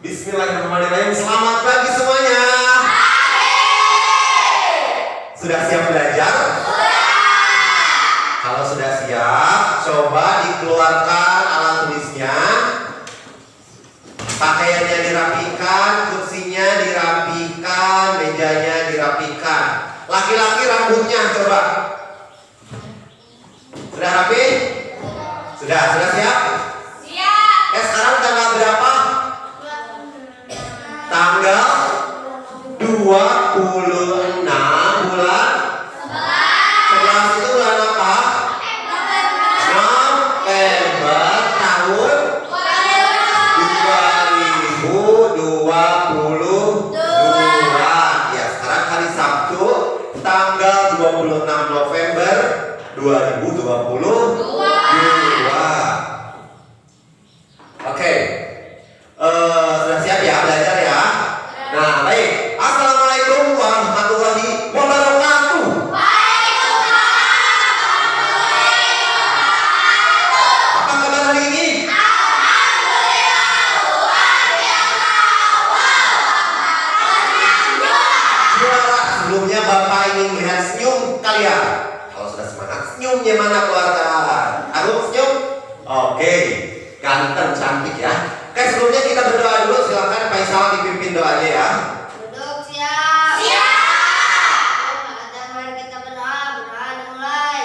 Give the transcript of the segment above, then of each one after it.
Bismillahirrahmanirrahim. Selamat pagi semuanya. Sudah siap belajar? Kalau sudah siap, coba dikeluarkan alat tulisnya. Pakaiannya dirapikan, kursinya dirapikan, mejanya dirapikan. Laki-laki rambutnya coba. Sudah rapi? Sudah siap? Siap. Sekarang tanggal berapa? Tanggal 26 bulan 11 itu bulan apa? November tahun 2022. Ya, sekarang hari Sabtu tanggal 26 November 2022. Oke. Sudah siap ya belajar ya? Nah, baik. Assalamualaikum warahmatullahi wabarakatuh. Apa kabar hari ini? Juara. Sebelumnya Bapak ingin melihat senyum kalian. Kalau sudah semangat, senyumnya mana keluarkan? Aduh, senyum. Oke. Ganteng, cantik ya. Oke, sebelumnya kita berdoa dulu. Silakan Faisal dipimpin doanya ya. Duduk, siap. Siap. Mari kita berdoa. Berdoa dimulai.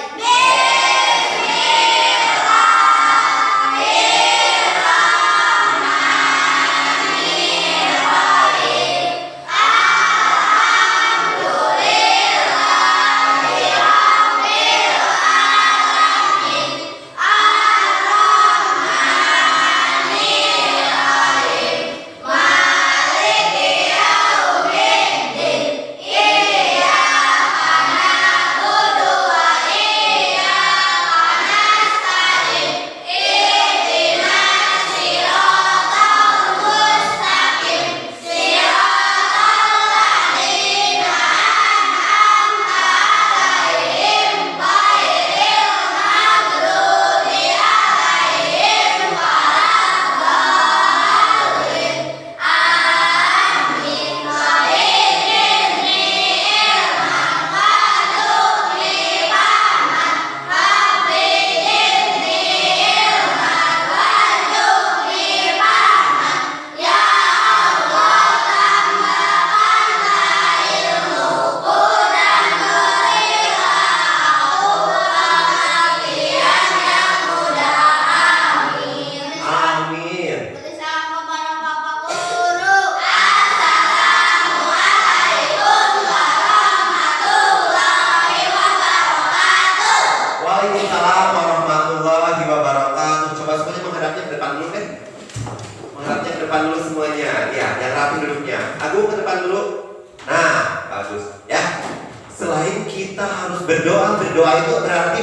Berdoa itu berarti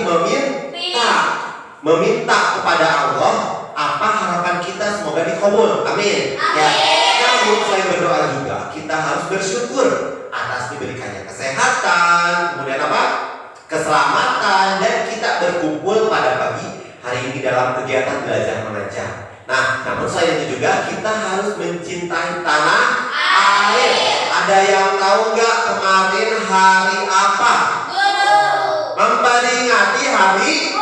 meminta kepada Allah apa harapan kita semoga dikabul. Amin. Ya. Namun selain berdoa juga kita harus bersyukur atas diberikannya kesehatan, kemudian apa? Keselamatan, dan kita berkumpul pada pagi hari ini dalam kegiatan belajar mengajar. Nah, namun selain itu juga kita harus mencintai tanah air. Ada yang tahu nggak kemarin hari apa? Memperingati hari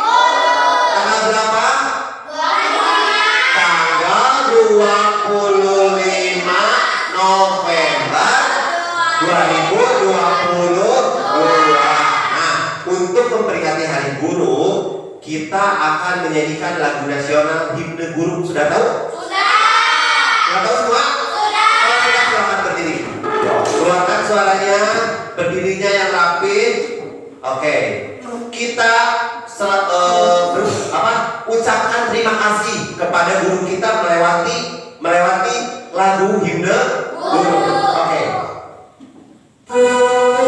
tanggal berapa? Tanggal 25 November 2022. Nah, untuk memperingati Hari Guru, kita akan menyanyikan lagu nasional himne guru. Sudah tahu? Sudah tahu semua? Kalau sudah, silakan berdiri. Keluarkan suaranya, berdirinya yang rapi. Oke, kita ucapkan terima kasih kepada guru kita melewati lagu himne guru. Oke. Oh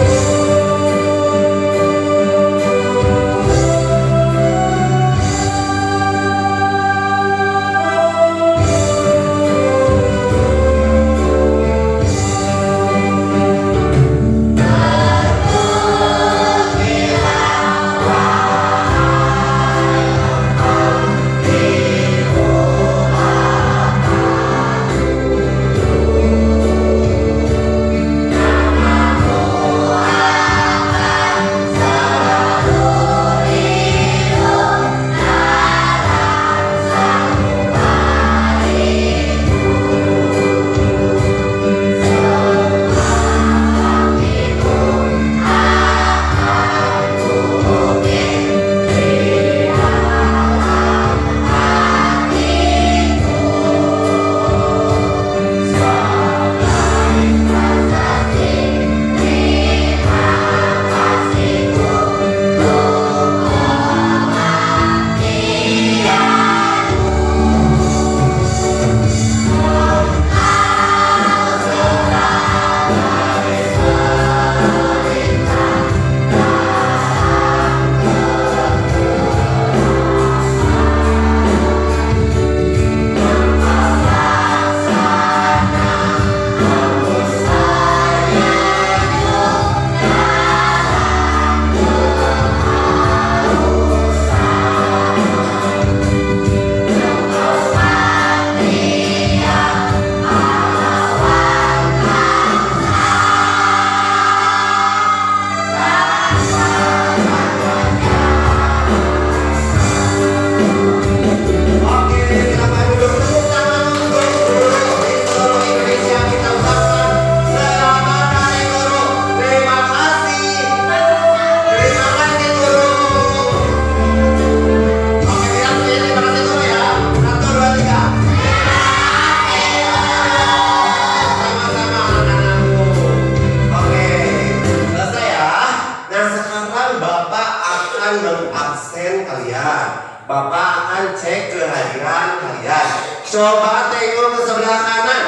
Coba tengok ke sebelah kanan.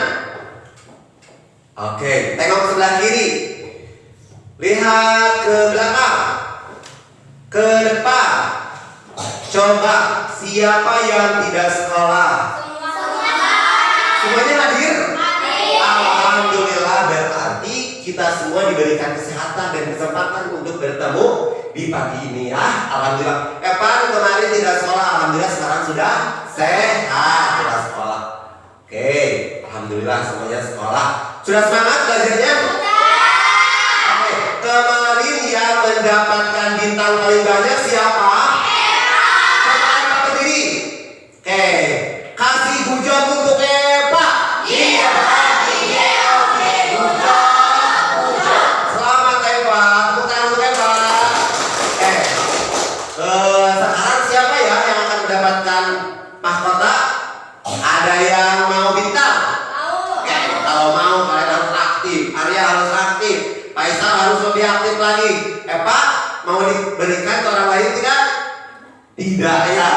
Oke, tengok ke sebelah kiri. Lihat ke belakang. Ke depan. Coba siapa yang tidak sekolah? Semuanya hadir? Alhamdulillah, berarti kita semua diberikan kesehatan dan kesempatan untuk bertemu di pagi ini ya. Alhamdulillah. Evan kemarin tidak sekolah, alhamdulillah sekarang sudah sehat, sudah sekolah. Oke, alhamdulillah semuanya sekolah. Sudah semangat belajarnya? Oke, kemarin yang mendapatkan bintang paling banyak siapa? Coba Eva berdiri. Oke, kasih bujang untuk Eva. Iya. Selamat Eva, tepuk tangan untuk Eva. Sekarang siapa ya yang akan mendapatkan mahkota? Ada yang mau bintang? Oke, kalau mau kalian harus aktif. Arya harus aktif. Faisal harus lebih aktif lagi. Eva mau diberikan ke orang lain tidak? Tidak ya.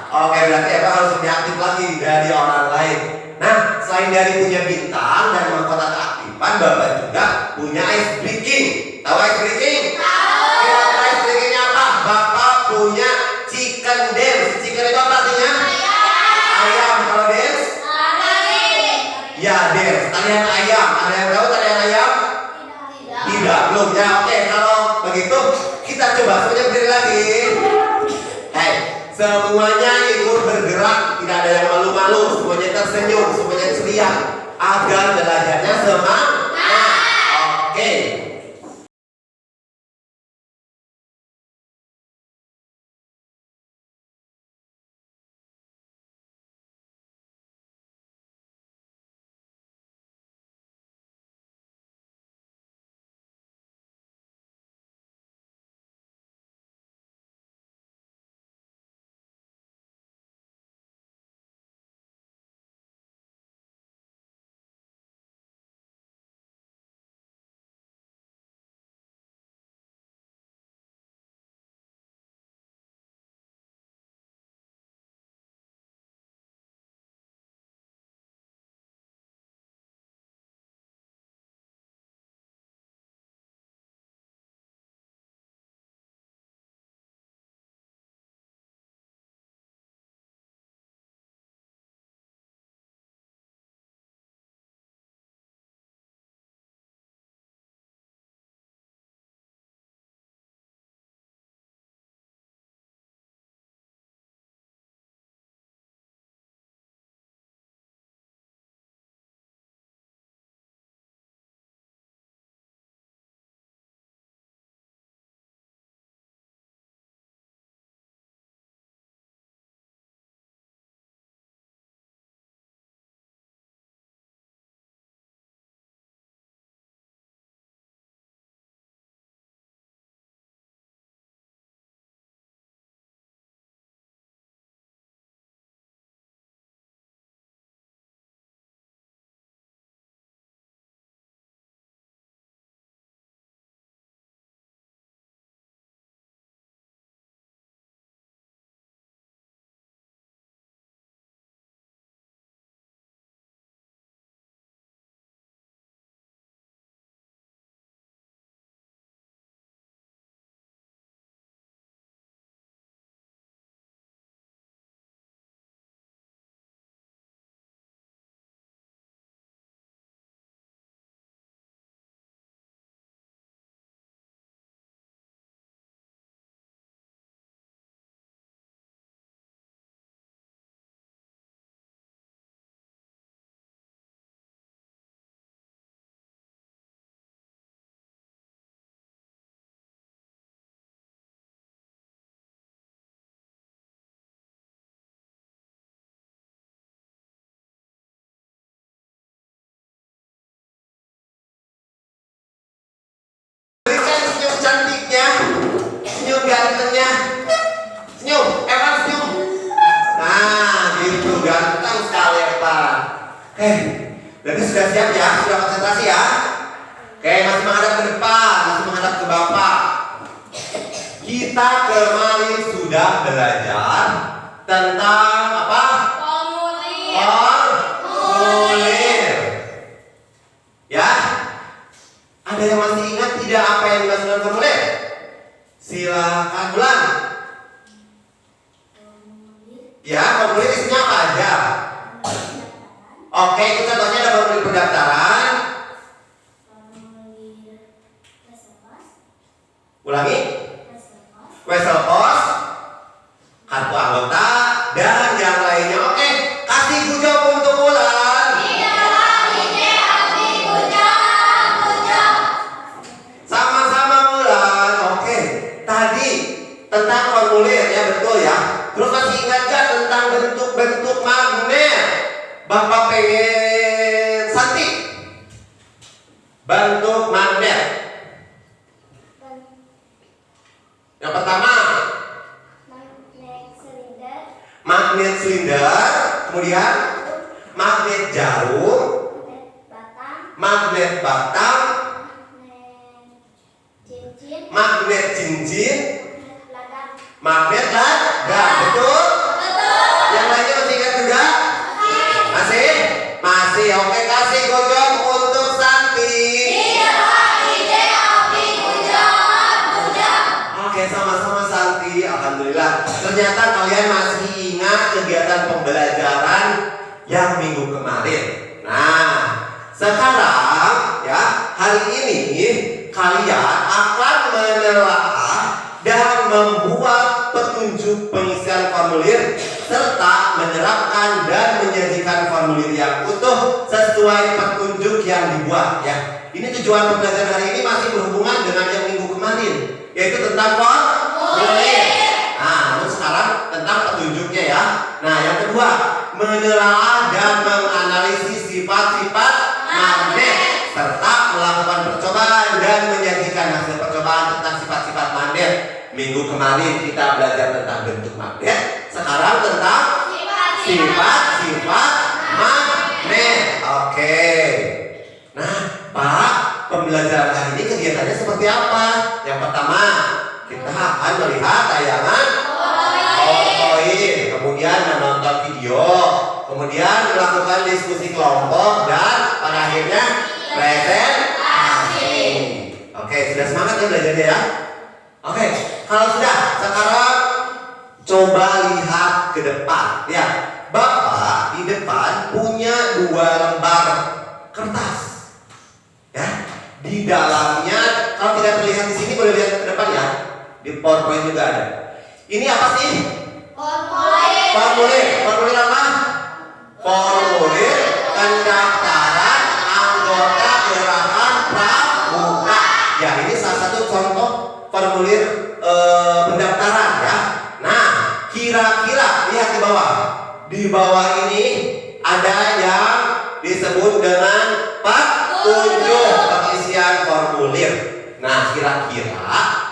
Oke, berarti Eva harus lebih aktif lagi dari orang lain. Nah, selain dari punya bintang dan mahkota keaktifan, Bapak juga punya ice breaking. Tahu ice breaking? Kira-kira ice breakingnya apa? Bapak punya chicken dance. Chicken itu apa artinya? Ayam. Kalau dance? Ya, dance. Tarian ayam. Ada yang tahu tarian ayam? Tidak, belum ya. Oke, kalau begitu kita coba semuanya berdiri lagi. Hai, semuanya ikut bergerak, tidak ada yang malu-malu, semuanya tersenyum, semuanya ceria agar belajarnya semangat. Oke. Cantiknya, senyum gantengnya, senyum, Evan senyum. Nah, gitu ganteng sekali Evan. Berarti sudah siap ya, sudah konsentrasi ya. Oke, masih menghadap ke depan, masih menghadap ke Bapak. Kita kemarin sudah belajar tentang apa? Formulir. formulir. Ya, ada yang masih ingat tidak apa yang dimaksud dengan formulir? Silakan ulang. Ya, formulir isinya apa aja? Oke, itu contohnya ada formulir pendaftaran. Ulangi. Wesel pos, kartu anggota, dan yang lainnya. Oke, kasih Gujob untuk ulang. Sama-sama ulang. Oke, tadi tentang formulir ya, betul ya. Terus masih ingat gak tentang bentuk-bentuk magnet? Bapak pengen Santi. Bentuk magnet. Yang pertama, magnet silinder, kemudian magnet jarum, magnet batang, magnet cincin, magnet lada. Betul? Yang lainnya masih ingat juga? Masih. Oke, kasih Gujob untuk Santi. Oke, sama-sama Santi. Alhamdulillah. Ternyata kalian masih ingat kegiatan pembelajaran yang minggu kemarin. Nah, sekarang ya, hari ini kalian akan menelaah dan membuat petunjuk pengisian formulir serta menerapkan dan menyajikan formulir yang utuh sesuai petunjuk yang dibuat ya. Ini tujuan pembelajaran hari ini masih berhubungan dengan yang minggu kemarin, yaitu tentang formulir. Nah, namun sekarang tentang petunjuknya ya. Nah, yang kedua, menelaah dan menganalisis sifat-sifat magnet serta melakukan percobaan dan menyajikan hasil percobaan tentang sifat-sifat magnet. Minggu kemarin kita belajar tentang bentuk magnet, sekarang tentang sifat-sifat magnet. Oke. Nah, Pak, pembelajaran hari ini kegiatannya seperti apa? Yang pertama, kita akan melihat tayangan PowerPoint, kemudian menonton video, kemudian melakukan diskusi kelompok, dan pada akhirnya presentasi. Oke, sudah semangat ya belajarnya ya? Oke, kalau sudah, sekarang coba lihat ke depan. Ya, Bapak di depan punya 2 lembar kertas. Ya, di dalamnya, kalau tidak terlihat di sini boleh lihat ke depan ya. Di PowerPoint juga ada. Ini apa sih? Formulir. Formulir apa? Formulir pendaftaran anggota gerakan pramuka. Ya, ini salah satu contoh formulir pendaftaran ya. Nah, kira-kira lihat di bawah. Di bawah ini ada yang disebut dengan petunjuk pengisian formulir. Nah, kira-kira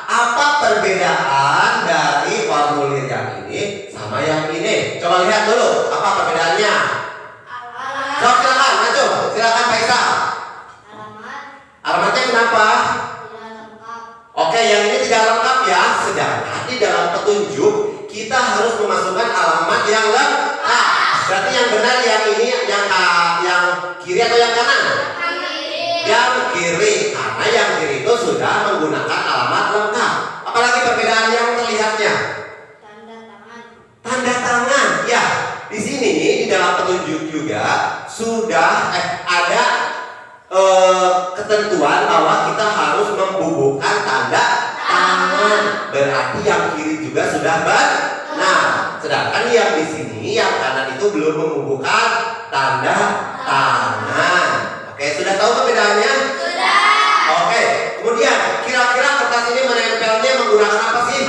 apa perbedaan dari formulir yang ini sama yang ini? Coba lihat dulu, apa perbedaannya? So, silakan, maju. Silakan Faisal. Alamatnya kenapa? Oke, yang ini tidak lengkap ya. Sedangkan di dalam petunjuk kita harus memasukkan alamat yang lengkap. Berarti yang benar yang ini, yang kiri atau yang kanan? Yang kiri, karena yang kiri itu sudah menggunakan alamat lengkap. Apalagi perbedaan yang terlihatnya? Tanda tangan. Ya, di sini di dalam petunjuk juga sudah ada ketentuan bahwa kita harus membubuhkan tanda tangan. Berarti yang kiri juga sudah benar. Sedangkan yang di sini yang kanan itu belum membubuhkan tanda tangan. Oke, sudah tahu perbedaannya? Sudah. Oke, kemudian kira-kira kertas ini menempelnya menggunakan apa sih?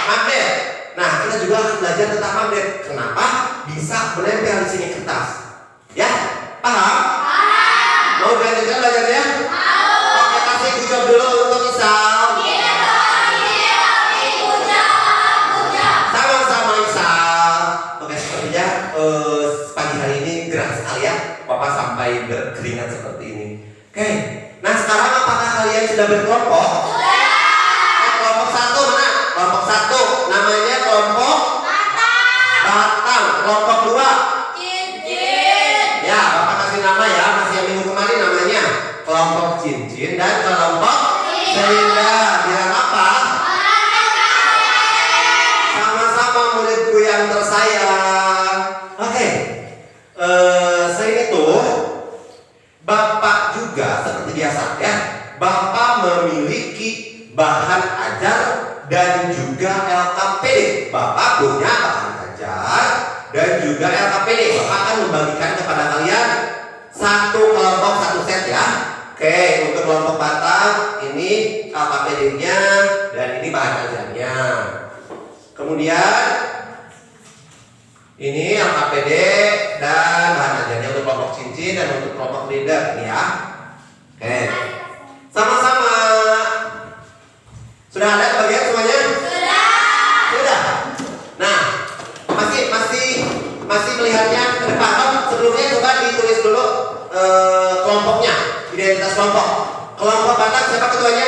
Magnet. Nah, kita juga akan belajar tentang magnet. Kenapa bisa menempel di sini kertas? Ya, paham? Mau dilanjutkan belajarnya? Oke, kasih Gujob dulu untuk Isal. Sama-sama Isal. Oke, sepertinya pagi hari ini gerah sekali ya. Bapak sampai berkeringat seperti ini. Oke, nah sekarang apakah kalian sudah berkelompok? Kelompok 1 mana? Kelompok 1 namanya kelompok batang. Kelompok 2 cincin. nama ya, masih yang minggu kemarin namanya kelompok cincin dan kelompok serinda. Bilang apa? Sama-sama muridku yang tersayang. Oke. Selain itu, Bapak juga seperti biasa ya. Bapak memiliki bahan ajar dan juga LKPD. Bapak punya bahan ajar dan juga LKPD. Bapak akan membagikan kepada kalian satu kelompok satu set ya. Oke, untuk kelompok Batak ini LKPD-nya dan ini bahan ajarnya. Kemudian ini LKPD dan bahan ajarnya untuk kelompok cincin dan untuk kelompok leader ini ya. Oke. Sama-sama. Sudah ada kebagian semuanya? Sudah. Nah, masih melihatnya ke depan. Sebelumnya coba ditulis dulu kelompoknya, identitas kelompok. Kelompok Batak siapa ketuanya?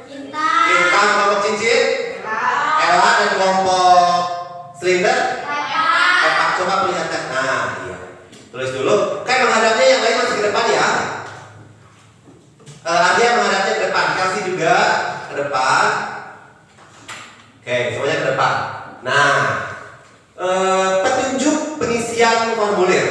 Intan. Kelompok cincin? Ella. Dan kelompok silinder? Epak. Coba perlihatkan. Nah, iya. Tulis dulu. Kan menghadapnya yang lain masih ke depan ya. Ada yang menghadapnya ke depan. Kasih juga ke depan. Oke, semuanya ke depan. Nah, petunjuk pengisian formulir.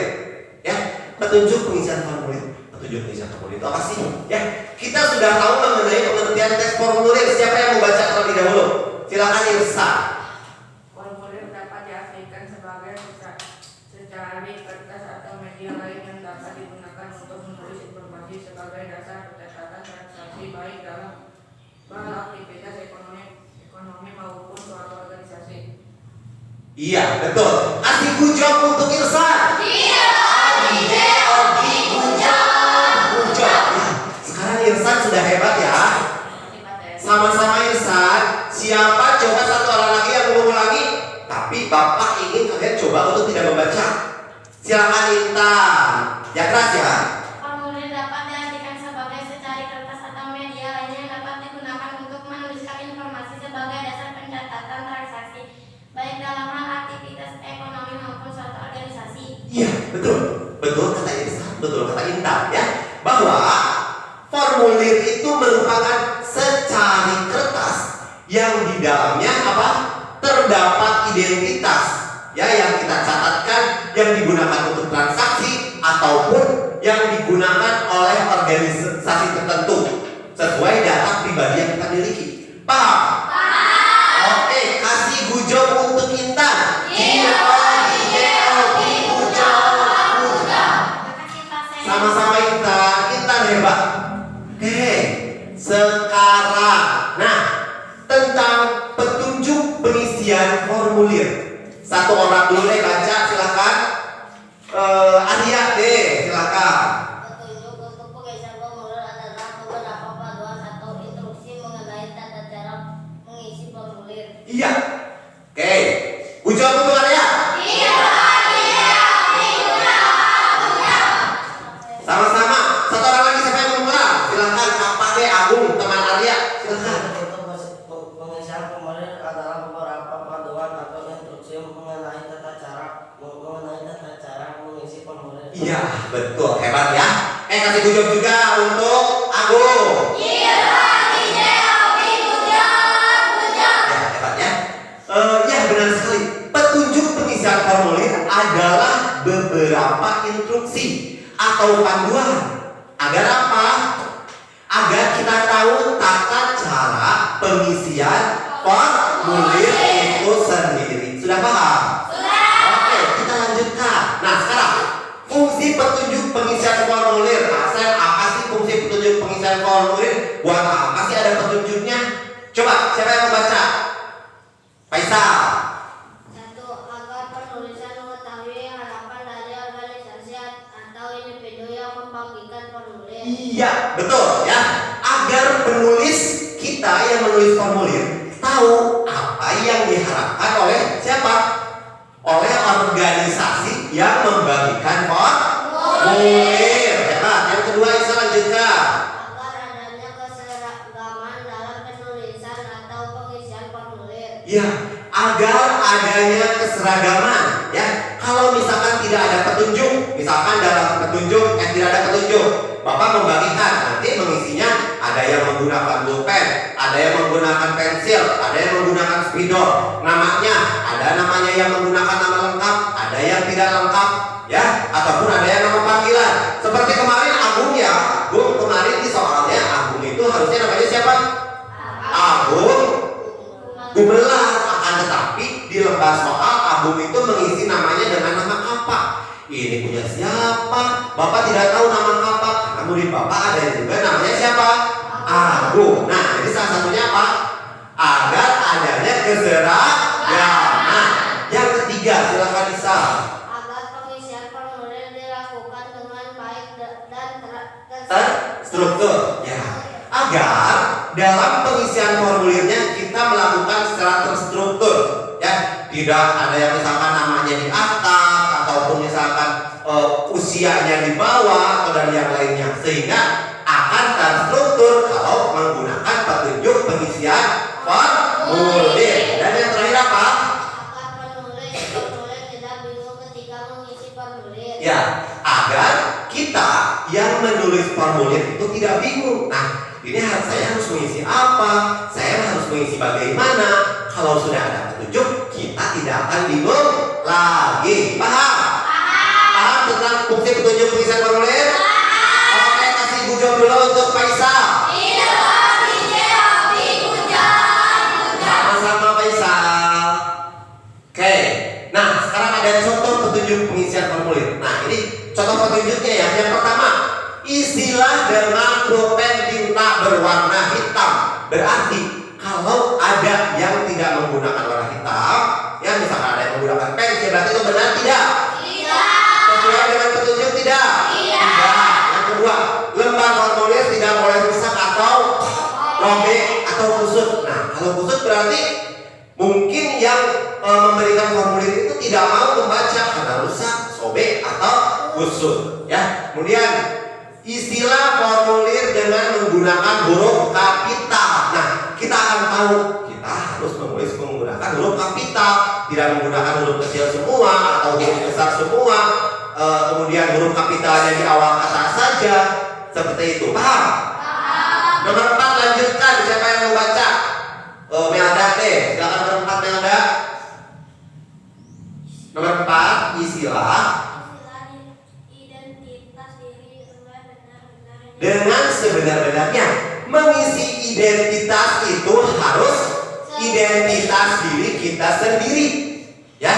Ya, petunjuk pengisian formulir. Petunjuk pengisian formulir itu apa sih? Ya, kita sudah tahu mengenai pengertian teks formulir. Siapa yang mau baca terlebih dahulu? Silakan Irsa. Formulir dapat diartikan sebagai secari kertas atau media lain yang dapat digunakan untuk menulis informasi sebagai dasar pencatatan transaksi baik dalam beraktivitas ekonomi maupun suatu organisasi. Iya, betul. Kasih good job untuk Irsa. Ogi, good job. Ya, sekarang Irsan sudah hebat ya. Sama-sama Irsan. Siapa coba satu orang lagi yang belum lagi? Tapi Bapak ingin kalian coba untuk tidak membaca. Silakan Intan. Ya keras ya. Formulir dapat diartikan sebagai secari kertas atau media lainnya yang dapat digunakan untuk menuliskan informasi sebagai dasar pencatatan transaksi baik dalam hal aktivitas ekonomi maupun suatu organisasi. Iya, betul. Betul kata Irsan, betul kata Intan ya. Bahwa formulir itu merupakan secari kertas yang di dalamnya apa? Terdapat identitas ya yang kita catatkan yang digunakan untuk transaksi ataupun yang digunakan oleh organisasi tertentu sesuai data pribadi yang kita miliki. Paham? Oke, kasih good job untuk Intan. Sama-sama Intan. Intan hebat. Oke, sekarang nah tentang petunjuk pengisian formulir. Satu orang dulu deh baca, silakan. Arya deh, silakan. Petunjuk untuk pengisian formulir adalah beberapa panduan atau instruksi mengenai tata cara mengisi formulir. Iya. Oke. Good job untuk Arya. Sama-sama. Satu orang lagi siapa yang mau mulai? Silakan Kak deh, Agung, teman Arya. Silakan. Untuk pengisian formulir adalah beberapa panduan atau instruksi mengenai tata cara mengisi formulir. Iya, betul. Hebat ya. Kasih good job juga untuk Agung. Ya, hebat ya. Ya, benar sekali. Petunjuk pengisian formulir adalah beberapa instruksi atau panduan. Agar apa? Agar kita tahu tata cara pengisian formulir itu sendiri. Sudah paham? Oke, kita lanjutkan. Nah, sekarang fungsi petunjuk pengisian formulir. Asal apa sih fungsi petunjuk pengisian formulir? Buat apa sih ada petunjuknya? Coba, siapa yang membaca? Faisal. Satu, agar penulisan mengetahui harapan dari organisasi atau individu yang membagikan formulir. Iya, betul ya. Agar penulis kita yang menulis formulir tahu apa yang diharapkan oleh siapa? Oleh organisasi yang membagikan formulir. Hebat. Yang kedua, Isa lanjutkan. Agar adanya keseragaman dalam penulisan atau pengisian formulir. Ya, agar adanya keseragaman ya. Kalau misalkan tidak ada petunjuk, Misalkan dalam petunjuk, tidak ada petunjuk, Bapak membagikan, nanti mengisinya ada yang menggunakan pulpen, ada yang menggunakan pensil, ada yang menggunakan spidol. Ada namanya yang menggunakan nama lengkap, ada yang tidak lengkap, ya, ataupun ada yang nama panggilan. Seperti kemarin Agung ya, Agung kemarin di soalnya Agung itu harusnya namanya siapa? Agung Gumelar. Akan tetapi di lembar soal Agung itu mengisi namanya dengan nama apa? Ini punya siapa? Bapak tidak tahu nama apa, karena murid Bapak ada yang juga namanya siapa? Agung. Nah, jadi salah satunya apa? Agar adanya keseragaman. Yang ketiga, silakan Lisa. Agar pengisian formulir dilakukan dengan baik dan Terstruktur, ya. Agar dalam pengisian formulirnya kita melakukan secara terstruktur, ya. Tidak ada yang misalkan namanya di atas ataupun misalkan usianya di bawah atau dan yang lainnya, sehingga akan terstruktur kalau menggunakan petunjuk pengisian formulir. Dan yang terakhir apa? agar penulis formulir tidak bingung ketika mengisi formulir. Ya, agar kita yang menulis formulir itu tidak bingung. Nah, ini saya harus mengisi apa? Saya harus mengisi bagaimana? Kalau sudah ada petunjuk, kita tidak akan bingung lagi. Paham? Paham tentang fungsi petunjuk pengisian formulir? Oke, kasih bujang dulu untuk Faisal. Sama-sama Faisal. Oke. Nah, sekarang ada contoh petunjuk pengisian formulir. Nah, ini contoh petunjuknya ya. Yang pertama, isilah dengan pulpen tinta berwarna hitam. Berarti kalau ada yang tidak menggunakan warna hitam, ya misalkan ada yang menggunakan pensil, berarti itu benar tidak? Sesuai dengan petunjuk tidak? Yang kedua, lembar formulir tidak boleh rusak atau robek atau kusut. Nah, kalau kusut berarti mungkin yang memberikan formulir itu tidak mau membaca karena rusak, sobek atau kusut. Ya, kemudian istilah formulir dengan menggunakan huruf kapital. Nah, kita akan tahu kita harus menulis menggunakan huruf kapital, tidak menggunakan huruf kecil semua atau huruf besar semua. Kemudian huruf kapitalnya di awal kata saja, seperti itu. Paham? Nomor 4 lanjutkan. Siapa yang mau baca? Melda deh. Silakan nomor 4 Melda. Nomor 4 istilah Identitas diri dengan sebenar-benarnya. Mengisi identitas itu harus identitas diri kita sendiri, ya.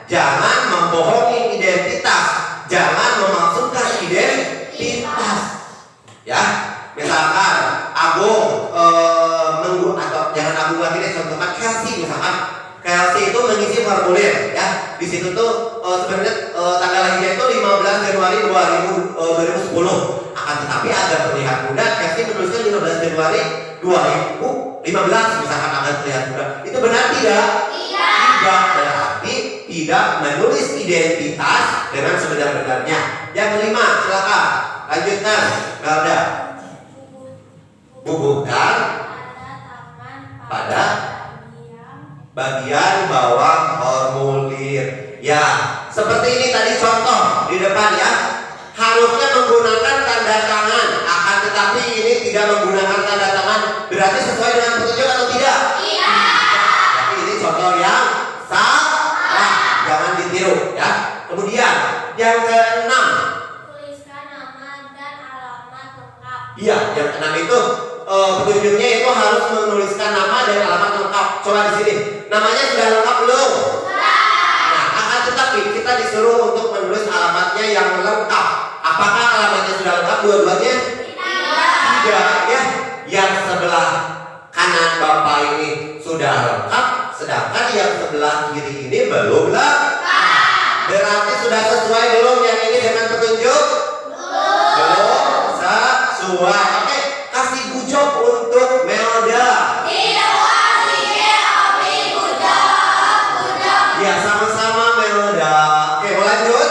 Jangan membohongi identitas, jangan memasukkan identitas, ya. Misalkan Agung atau jangan Agung lagi deh, contohkan Kelsey. Misalkan Kelsey itu mengisi formulir, ya. Di situ tuh sebenarnya tanggal lahirnya itu 15 Januari 2010. Akan tetapi agar terlihat muda, Kelsey menuliskan 15 Januari 2015, misalkan agar terlihat muda. Itu benar tidak? Tidak, berarti tidak menulis identitas dengan sebenar-benarnya. Yang kelima, silakan lanjutkan, Melda. Bubuhkan pada bagian bawah formulir. Ya, seperti ini tadi contoh di depan ya. Harusnya menggunakan tanda tangan, akan tetapi ini tidak menggunakan tanda tangan. Berarti sesuai dengan petunjuk atau tidak? Tapi ini contoh yang salah, jangan ditiru ya. Kemudian yang keenam, tuliskan nama dan alamat lengkap. iya, yang keenam itu petunjuknya itu harus menuliskan nama dan alamat lengkap. Coba di sini, namanya sudah lengkap belum? Nah, akan tetapi kita disuruh untuk menulis alamatnya yang lengkap. Apakah alamatnya sudah lengkap dua-duanya? Tidak, ya. Yang sebelah kanan Bapak ini sudah lengkap, sedangkan yang sebelah kiri ini belum lengkap. Berarti sudah sesuai belum yang ini dengan petunjuk? Belum sesuai. Oke, kasih bujok untuk Melda. Ya, sama-sama Melda. Oke, mau lanjut?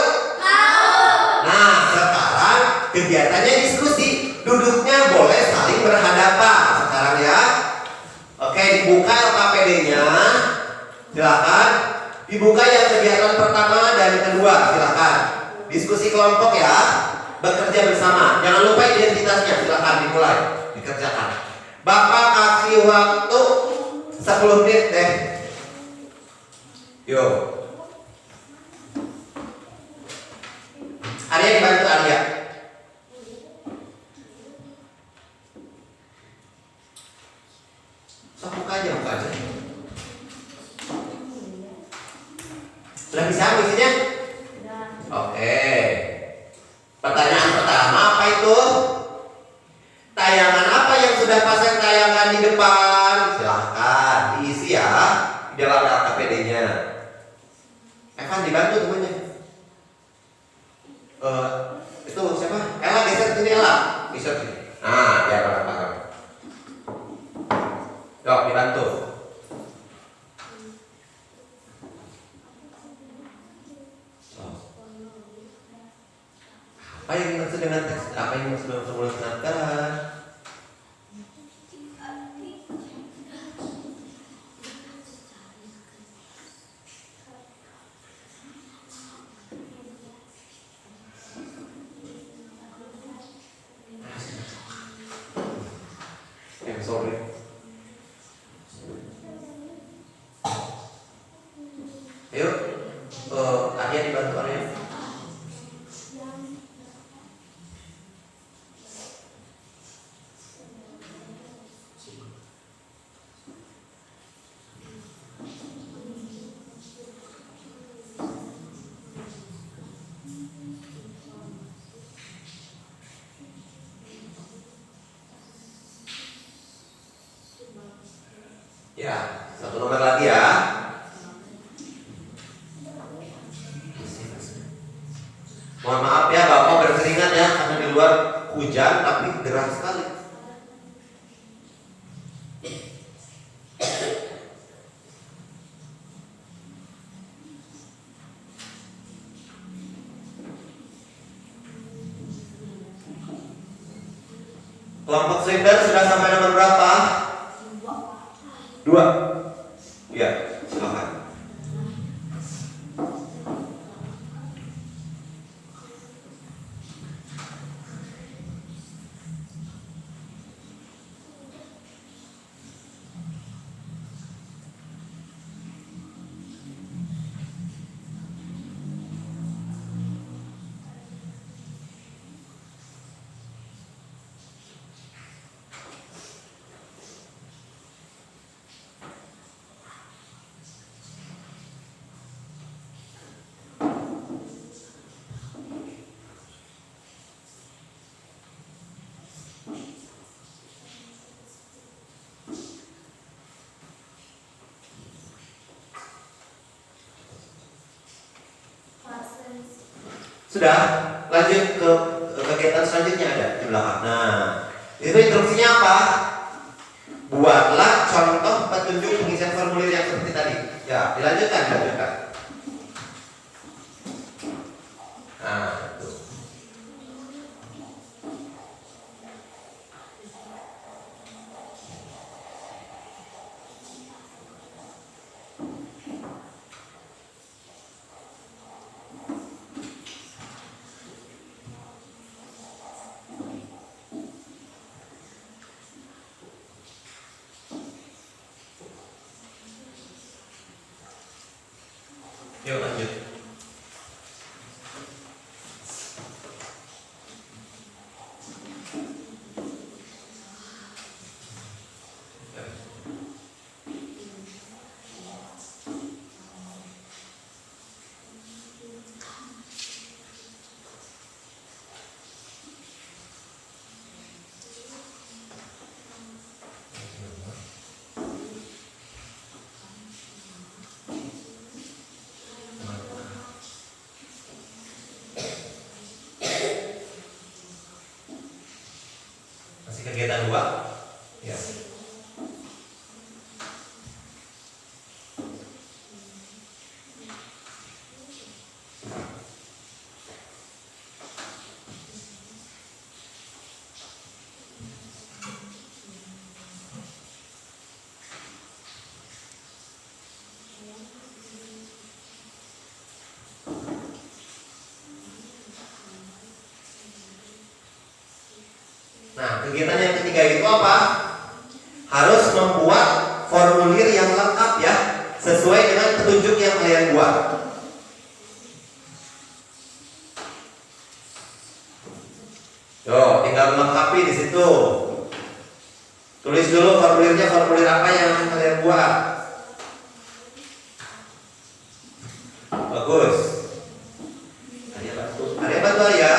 Nah, sekarang kegiatannya diskusi. Duduknya boleh saling berhadapan sekarang ya. Oke, dibuka LKPD-nya. Silakan. Dibuka yang kegiatan pertama dan kedua, silakan. Diskusi kelompok ya. Bekerja bersama. Jangan lupa identitasnya. Silakan dimulai. Dikerjakan. Bapak kasih waktu 10 menit deh. Yo. Arya dibantu Arya. So, buka aja. Sudah bisa isinya? Oke. Pertanyaan pertama apa itu? Tayangan apa yang sudah pasang tayangan di depan? Silahkan diisi ya di dalam LKPD-nya. Evan dibantu temannya. Itu siapa? Ella geser sini Ella. Geser sini. Nah, biar pada paham. Yuk dibantu. Apa yang dimaksud dengan teks? Apa yang dimaksud dengan formula penataran? Sorry. Ayo, Arya dibantu Arya. Ya, satu nomor lagi ya. Mohon maaf ya, Bapak berkeringat ya karena di luar hujan tapi deras sekali. Kelompok silinder sudah sampai nomor berapa? 2. Ya, silakan. Sudah, lanjut ke kegiatan selanjutnya ada di belakang. Nah, itu instruksinya apa? Buatlah contoh petunjuk pengisian formulir yang seperti tadi. Ya, dilanjutkan. Nah, itu. Yuk lanjut. Masih kegiatan 2? Ya. Nah, kegiatan yang ketiga itu apa? Harus membuat formulir yang lengkap ya, sesuai dengan petunjuk yang kalian buat. Yo, tinggal melengkapi di situ. Tulis dulu formulirnya, formulir apa yang akan kalian buat. Bagus. Ada yang bantu ya?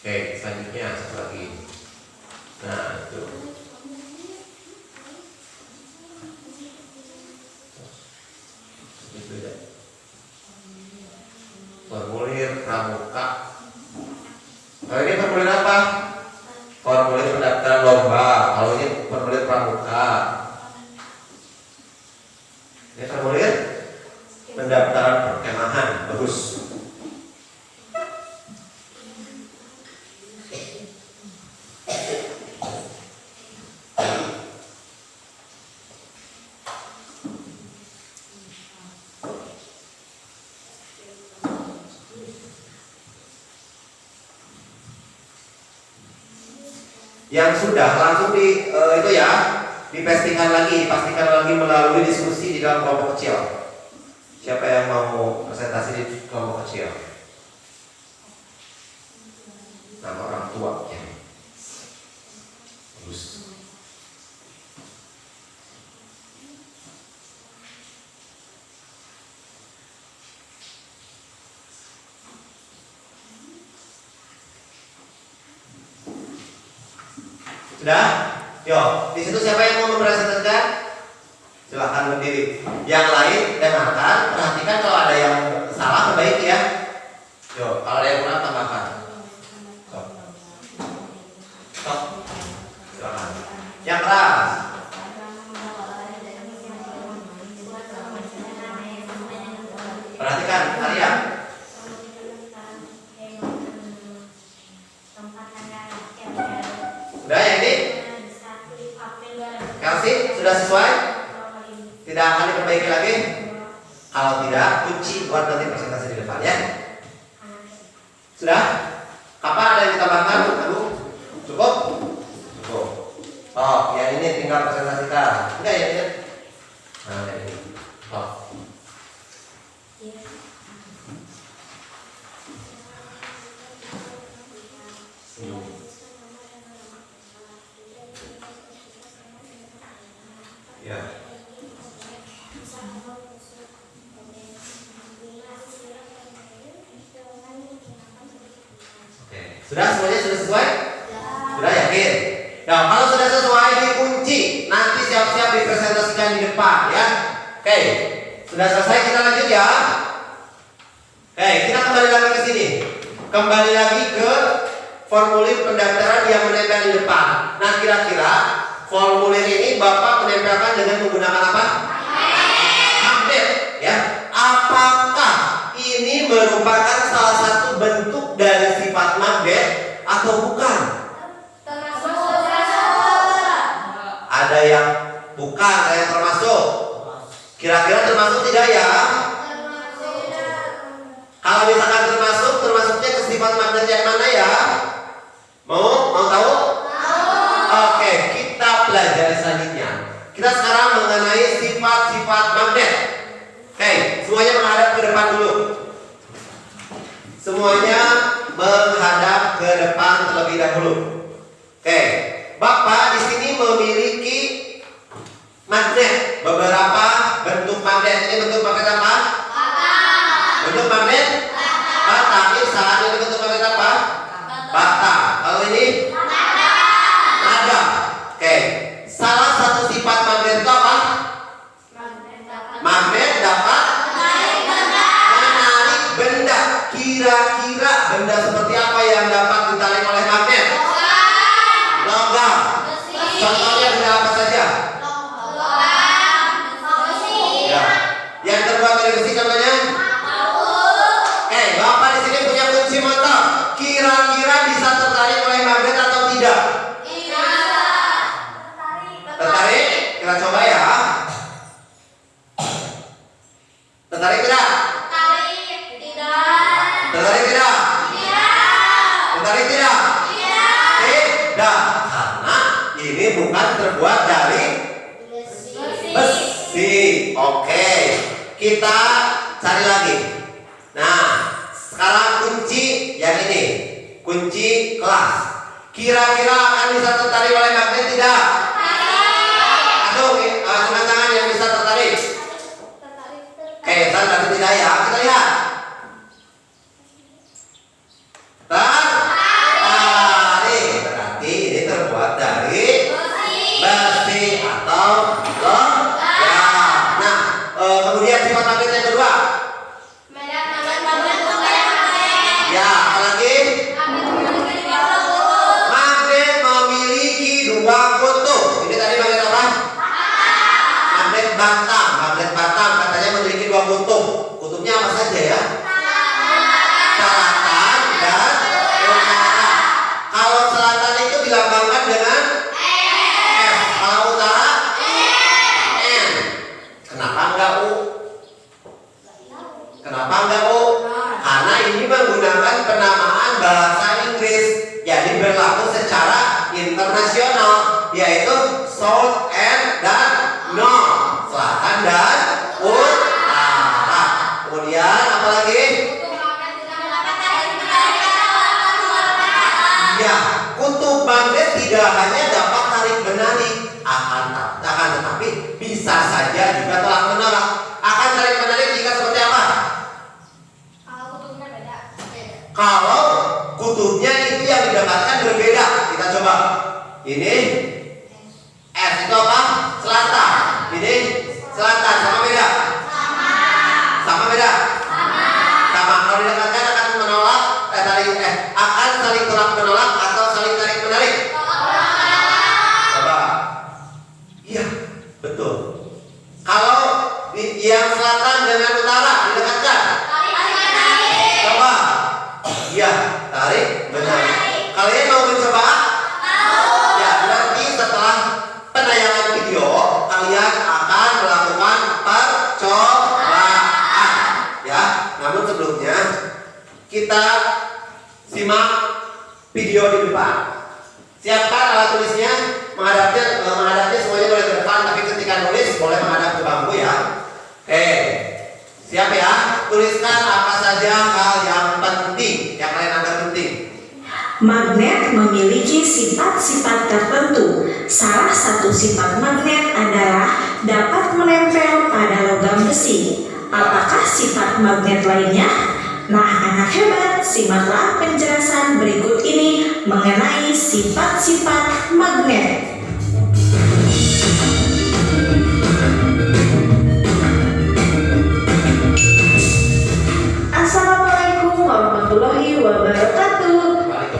Oke, selanjutnya satu lagi. Nah, itu. Formulir pramuka. Kalau ini formulir apa? Formulir pendaftaran lomba. Kalau ini formulir pramuka. Ini formulir pendaftaran perkemahan. Bagus. Yang sudah langsung itu ya dipastikan lagi melalui diskusi di dalam kelompok kecil. Siapa yang mau presentasi di kelompok kecil? Nama orang tua ya. Bagus. Sudah? Yo, di situ siapa yang mau mempresentasikan? Silahkan berdiri. Yang lain dengarkan, perhatikan kalau ada yang salah perbaiki ya. Yo, kalau ada yang kurang tambahkan. Stop. Silahkan. Yang keras. Perhatikan, Arya. Sudah ya ini? Kelsey, sudah sesuai? Tidak akan diperbaiki lagi? Kalau tidak, kunci buat nanti presentasi di depan ya. Sudah? Kapan ada yang ditambahkan? Aduh, cukup? Cukup. Oh, yang ini tinggal presentasikan. Enggak ya ini? Nah, ini. Oh. Ya. Oke. Sudah semuanya sudah sesuai? Sudah yakin? Nah, kalau sudah sesuai dikunci, nanti siap-siap dipresentasikan di depan ya. Oke. Sudah selesai, kita lanjut ya. Oke, kita kembali lagi ke sini. Kembali lagi ke formulir pendaftaran yang menempel di depan. Nah, kira-kira formulir ini Bapak menempelkan dengan menggunakan apa? Magnet, ya. Apakah ini merupakan salah satu bentuk dari sifat magnet atau bukan? Ada yang bukan, ada yang termasuk. Kira-kira termasuk tidak ya? Kalau misalkan termasuknya ke sifat magnet yang mana ya? Mau tahu? Oke, kita pelajari selanjutnya. Kita sekarang mengenai sifat-sifat magnet. Oke, semuanya menghadap ke depan dulu. Semuanya menghadap ke depan terlebih dahulu. Oke, Bapak di sini memiliki magnet. Beberapa bentuk magnet. Ini bentuk magnet apa? Bentuk magnet? Bata. Ini saat ini bentuk magnet apa? Bata. Kalau ini? Nada. Oke. Salah satu sifat magnet itu apa? Magnet dapat menarik benda. Kira-kira benda seperti apa yang dapat ditarik oleh magnet? Logam. Contohnya benda apa saja? Ya. Yang terbuat dari besi contohnya? Oke, Tertarik tidak? Tarik. Tidak. Tertarik tidak? Tidak. Tertarik tidak? Tidak. Tidak, karena ini bukan terbuat dari besi. Oke, kita cari lagi. Nah, sekarang kunci yang ini, kunci kelas. Kira-kira akan bisa tertarik oleh magnet tidak? Aduh, angkat tangan yang bisa tertarik. Oke, tapi tidak ya. Kita lihat. Tertarik, berarti ini terbuat dari besi atau logam. Nah, kemudian sifat magnet yang kedua. Ya, apa lagi? Magnet memiliki dua kutub. Ini tadi magnet apa? Magnet Batam. Magnet Batam katanya memiliki dua kutub. Kutubnya apa saja ya? Selatan dan utara. Kalau selatan itu dilambangkan dengan S. Kalau utara N. Kenapa enggak U? Kenapa enggak U? Karena ini menggunakan penamaan bahasa Inggris, jadi berlaku secara internasional, yaitu south and dan north, selatan dan utara. Kemudian apa lagi? Ya, kutub magnet tidak hanya dapat tarik menarik, akan tetapi bisa saja juga tolak menolak. Akan tarik menarik jika seperti apa? Kalau kutubnya itu yang didapatkan berbeda. Kita coba. Ini S itu apa? Selatan. Ini selatan, sama beda? Sama beda? Sama. Kalau didekatkan akan menolak, akan saling tolak menolak atau saling tarik menarik? Coba. Iya, betul. Kalau yang selatan dengan utara didekatkan? Coba. Iya, tarik menarik. Kalian mau mencoba? Ya, nanti setelah penayangan video kalian akan melakukan percobaan. Ya, namun sebelumnya kita simak video di depan. Siapkan alat tulisnya, menghadapnya semuanya boleh ke depan, tapi ketika nulis boleh menghadap ke bangku ya. Oke, siap ya? Tuliskan apa saja hal yang penting, yang kalian anggap penting. Magnet memiliki sifat-sifat tertentu. Salah satu sifat magnet adalah dapat menempel pada logam besi. Apakah sifat magnet lainnya? Nah, anak hebat, simaklah penjelasan berikut ini mengenai sifat-sifat magnet. Assalamualaikum warahmatullahi wabarakatuh.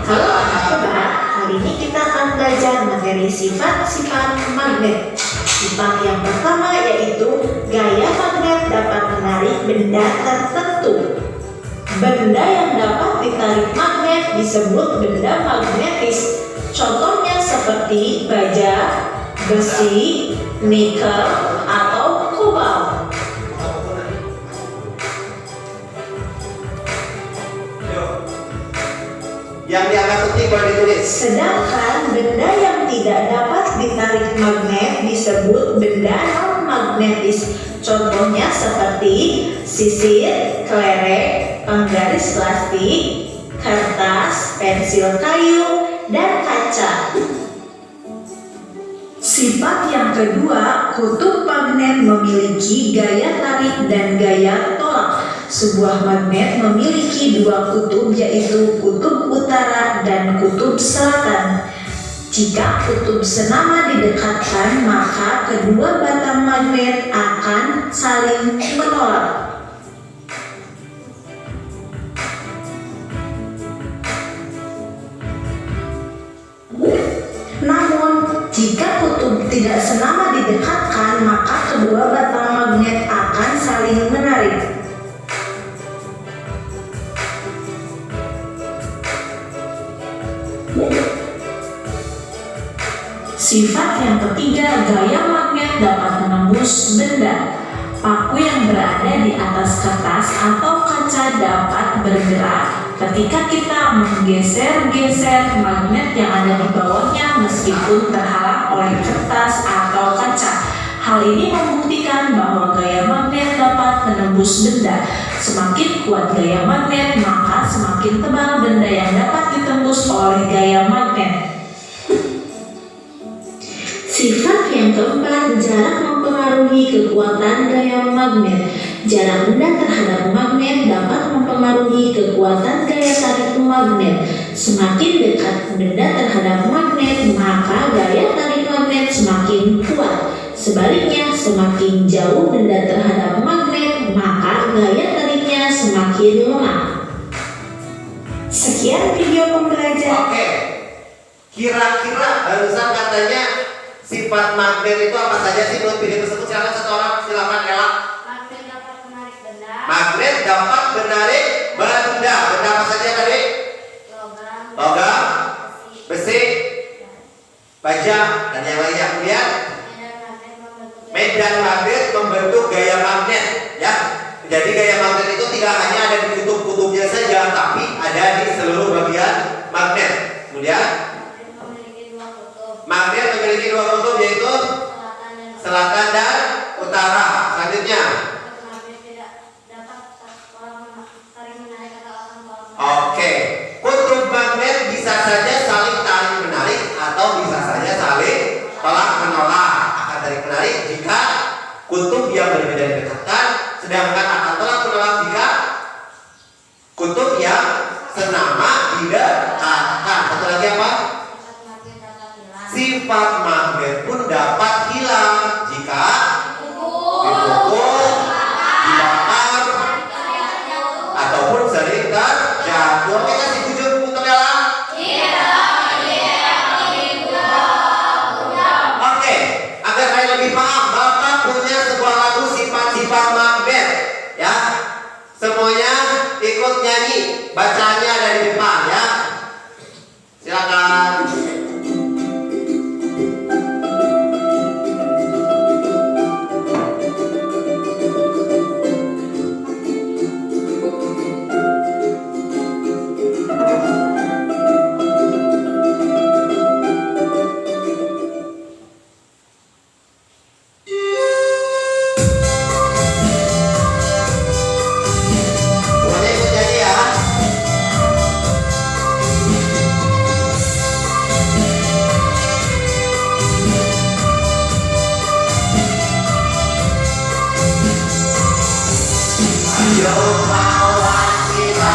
Halo anak hebat, kali ini kita akan belajar materi sifat-sifat magnet. Sifat yang pertama yaitu gaya magnet dapat menarik benda tertentu. Benda yang dapat ditarik magnet disebut benda magnetis. Contohnya seperti baja, besi, nikel, atau kobalt. Yang dianggap penting boleh ditulis. Sedangkan benda yang tidak dapat ditarik magnet disebut benda non-magnetis. Contohnya seperti sisir, kelereng, penggaris plastik, kertas, pensil kayu, dan kaca. Sifat yang kedua, kutub magnet memiliki gaya tarik dan gaya tolak. Sebuah magnet memiliki dua kutub, yaitu kutub utara dan kutub selatan. Jika kutub senama didekatkan, maka kedua batang magnet akan saling menolak. Namun, jika kutub tidak senama didekatkan, maka kedua batang magnet akan saling menarik. Sifat yang ketiga, gaya magnet dapat menembus benda. Paku yang berada di atas kertas atau kaca dapat bergerak ketika kita menggeser-geser magnet yang ada di bawahnya meskipun terhalang oleh kertas atau kaca. Hal ini membuktikan bahwa gaya magnet dapat menembus benda. Semakin kuat gaya magnet, maka semakin tebal benda yang dapat ditembus oleh gaya magnet. Sifat yang keempat, jarak mempengaruhi kekuatan gaya magnet. Jarak benda terhadap magnet dapat mempengaruhi kekuatan gaya tarik magnet. Semakin dekat benda terhadap magnet, maka gaya tarik magnet semakin kuat. Sebaliknya, semakin jauh benda terhadap magnet, maka gaya tariknya semakin lemah. Sekian video pembelajaran. Oke, kira-kira barusan katanya sifat magnet itu apa saja sih menurut video tersebut? Silakan satu orang, silakan Ella. Magnet dapat menarik benda. Magnet dapat menarik benda. Benda apa saja tadi? Logam, besi, baja, dan yang lainnya. Kemudian medan magnet membentuk gaya magnet, ya. Jadi gaya magnet itu tidak hanya ada di kutub-kutubnya saja, tapi ada di seluruh bagian magnet. Kemudian magnet memiliki dua kutub, yaitu selatan dan utara. Selanjutnya, oke, kutub magnet bisa saja saling tarik menarik atau bisa saja saling tolak menolak. Akan tarik menarik jika kutub yang berbeda didekatkan, sedangkan akan tolak menolak jika kutub yang senama didekatkan. Satu lagi apa? Sifat magnet pun dapat hilang jika dipukul, dibakar, ataupun sering terjatuh. Oke, kasih tujuh untuk Ella. Oke, agar kalian lebih paham, Bapak punya sebuah lagu sifat-sifat magnet, ya. Semuanya ikut nyanyi, bacanya dari depan, ya. Silakan. Semuanya ikut nyanyi ya. Ayo kawan kita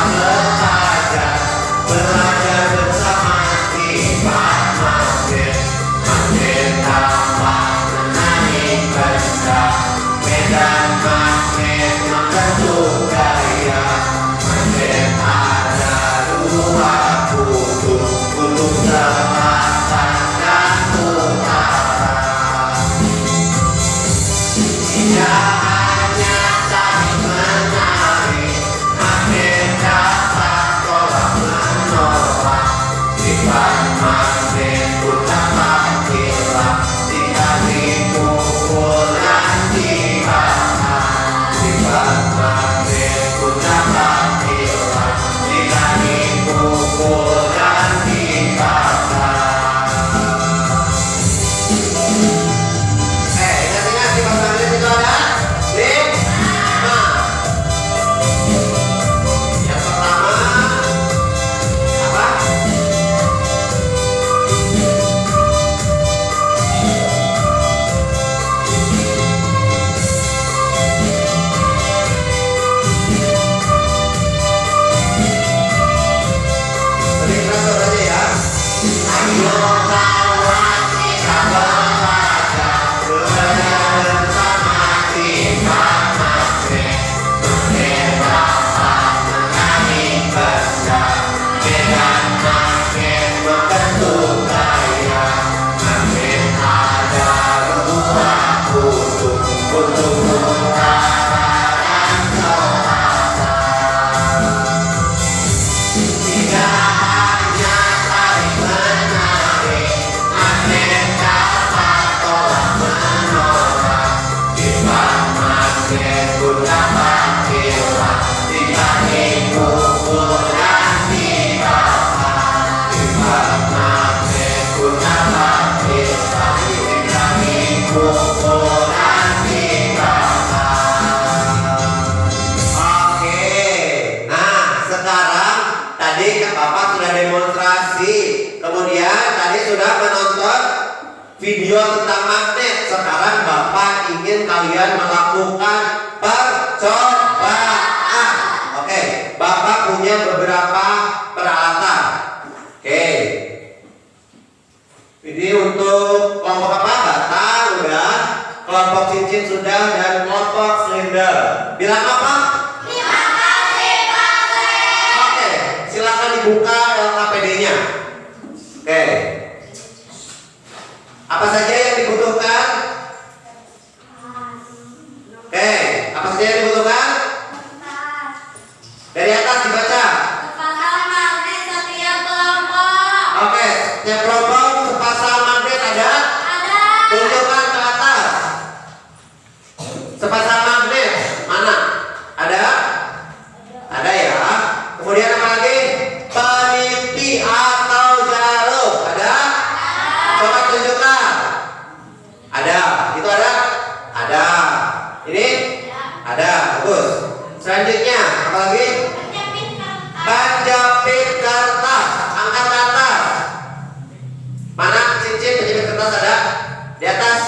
belajar bersama sifat magnet. Magnet dapat menarik benda. Medan magnet membentuk gaya. Magnet ada dua kutub, kutub selatan dan utara. Tidak hanya saling menarik, tadi Bapak sudah demonstrasi, kemudian tadi sudah menonton video tentang magnet. Sekarang Bapak ingin kalian melakukan percobaan. Oke, Bapak punya beberapa peralatan. Oke, ini untuk kelompok apa? Batang udah, kelompok cincin sudah, dan kelompok silinder. Bilang apa? Terima kasih Pak Sri. Oke, silakan dibuka LKPD-nya. Oke. Apa saja yang dibutuhkan? Oke, apa saja yang dibutuhkan? Dari atas dibaca. Sepasang magnet setiap kelompok. Oke, setiap kelompok sepasang magnet ada? Ada. Tunjukkan ke atas. Sepasang magnet mana? Ada? Ada ya. Kemudian apa lagi? Peniti atau jarum ada? Coba tunjukkan. Ada. Itu ada? Ada. Ini? Ada. Bagus. Selanjutnya apa lagi? Penjepit kertas. Penjepit kertas. Angkat ke atas. Mana cincin penjepit kertas ada? Di atas.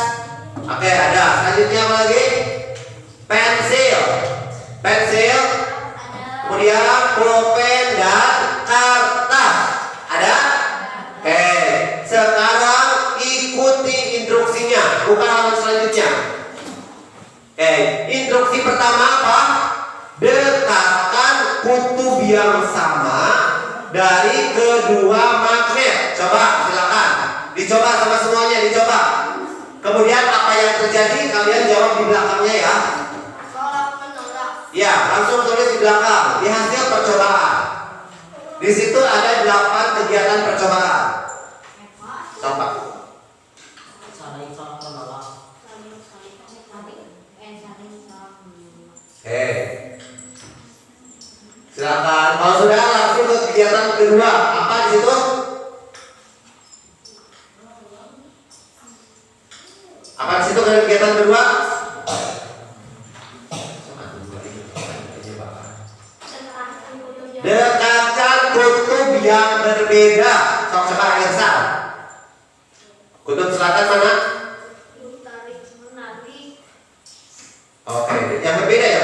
Oke, ada. Selanjutnya apa lagi? Pensil. Pensil. Kemudian pulpen dan kertas. Ada? Oke. Sekarang ikuti instruksinya. Buka halaman selanjutnya. Oke. Instruksi pertama apa? Dekatkan kutub yang sama dari kedua magnet. Coba silakan. Dicoba sama semuanya, dicoba. Kemudian apa yang terjadi kalian jawab di belakangnya ya. Tolak menolak. Ya, langsung tulis di belakang. Di hasil percobaan. Di situ ada 8 kegiatan percobaan. Coba. Saling salah menolak. Oke. Silakan. Kalau sudah langsung ke kegiatan kedua. Apa di situ? Apa di situ kegiatan kedua? Dekatkan kutub yang berbeda. Coba Irsa. Kutub selatan mana? Tarik menarik. Oke, yang berbeda.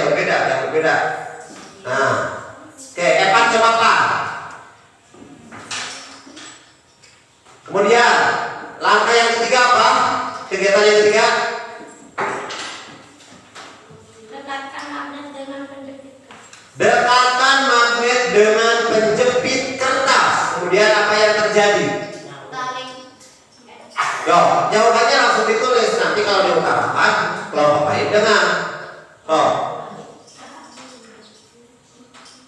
Nah, oke, Evan coba Pak. Kemudian langkah yang ketiga apa? Kegiatan yang ketiga? Dekatkan magnet dengan penjepit kertas. Dekatkan magnet dengan penjepit kertas. Kemudian apa yang terjadi? Tarik. Yo, jawabannya langsung ditulis. Nanti kalau diutarakan, kelompok lain dengan. Oh.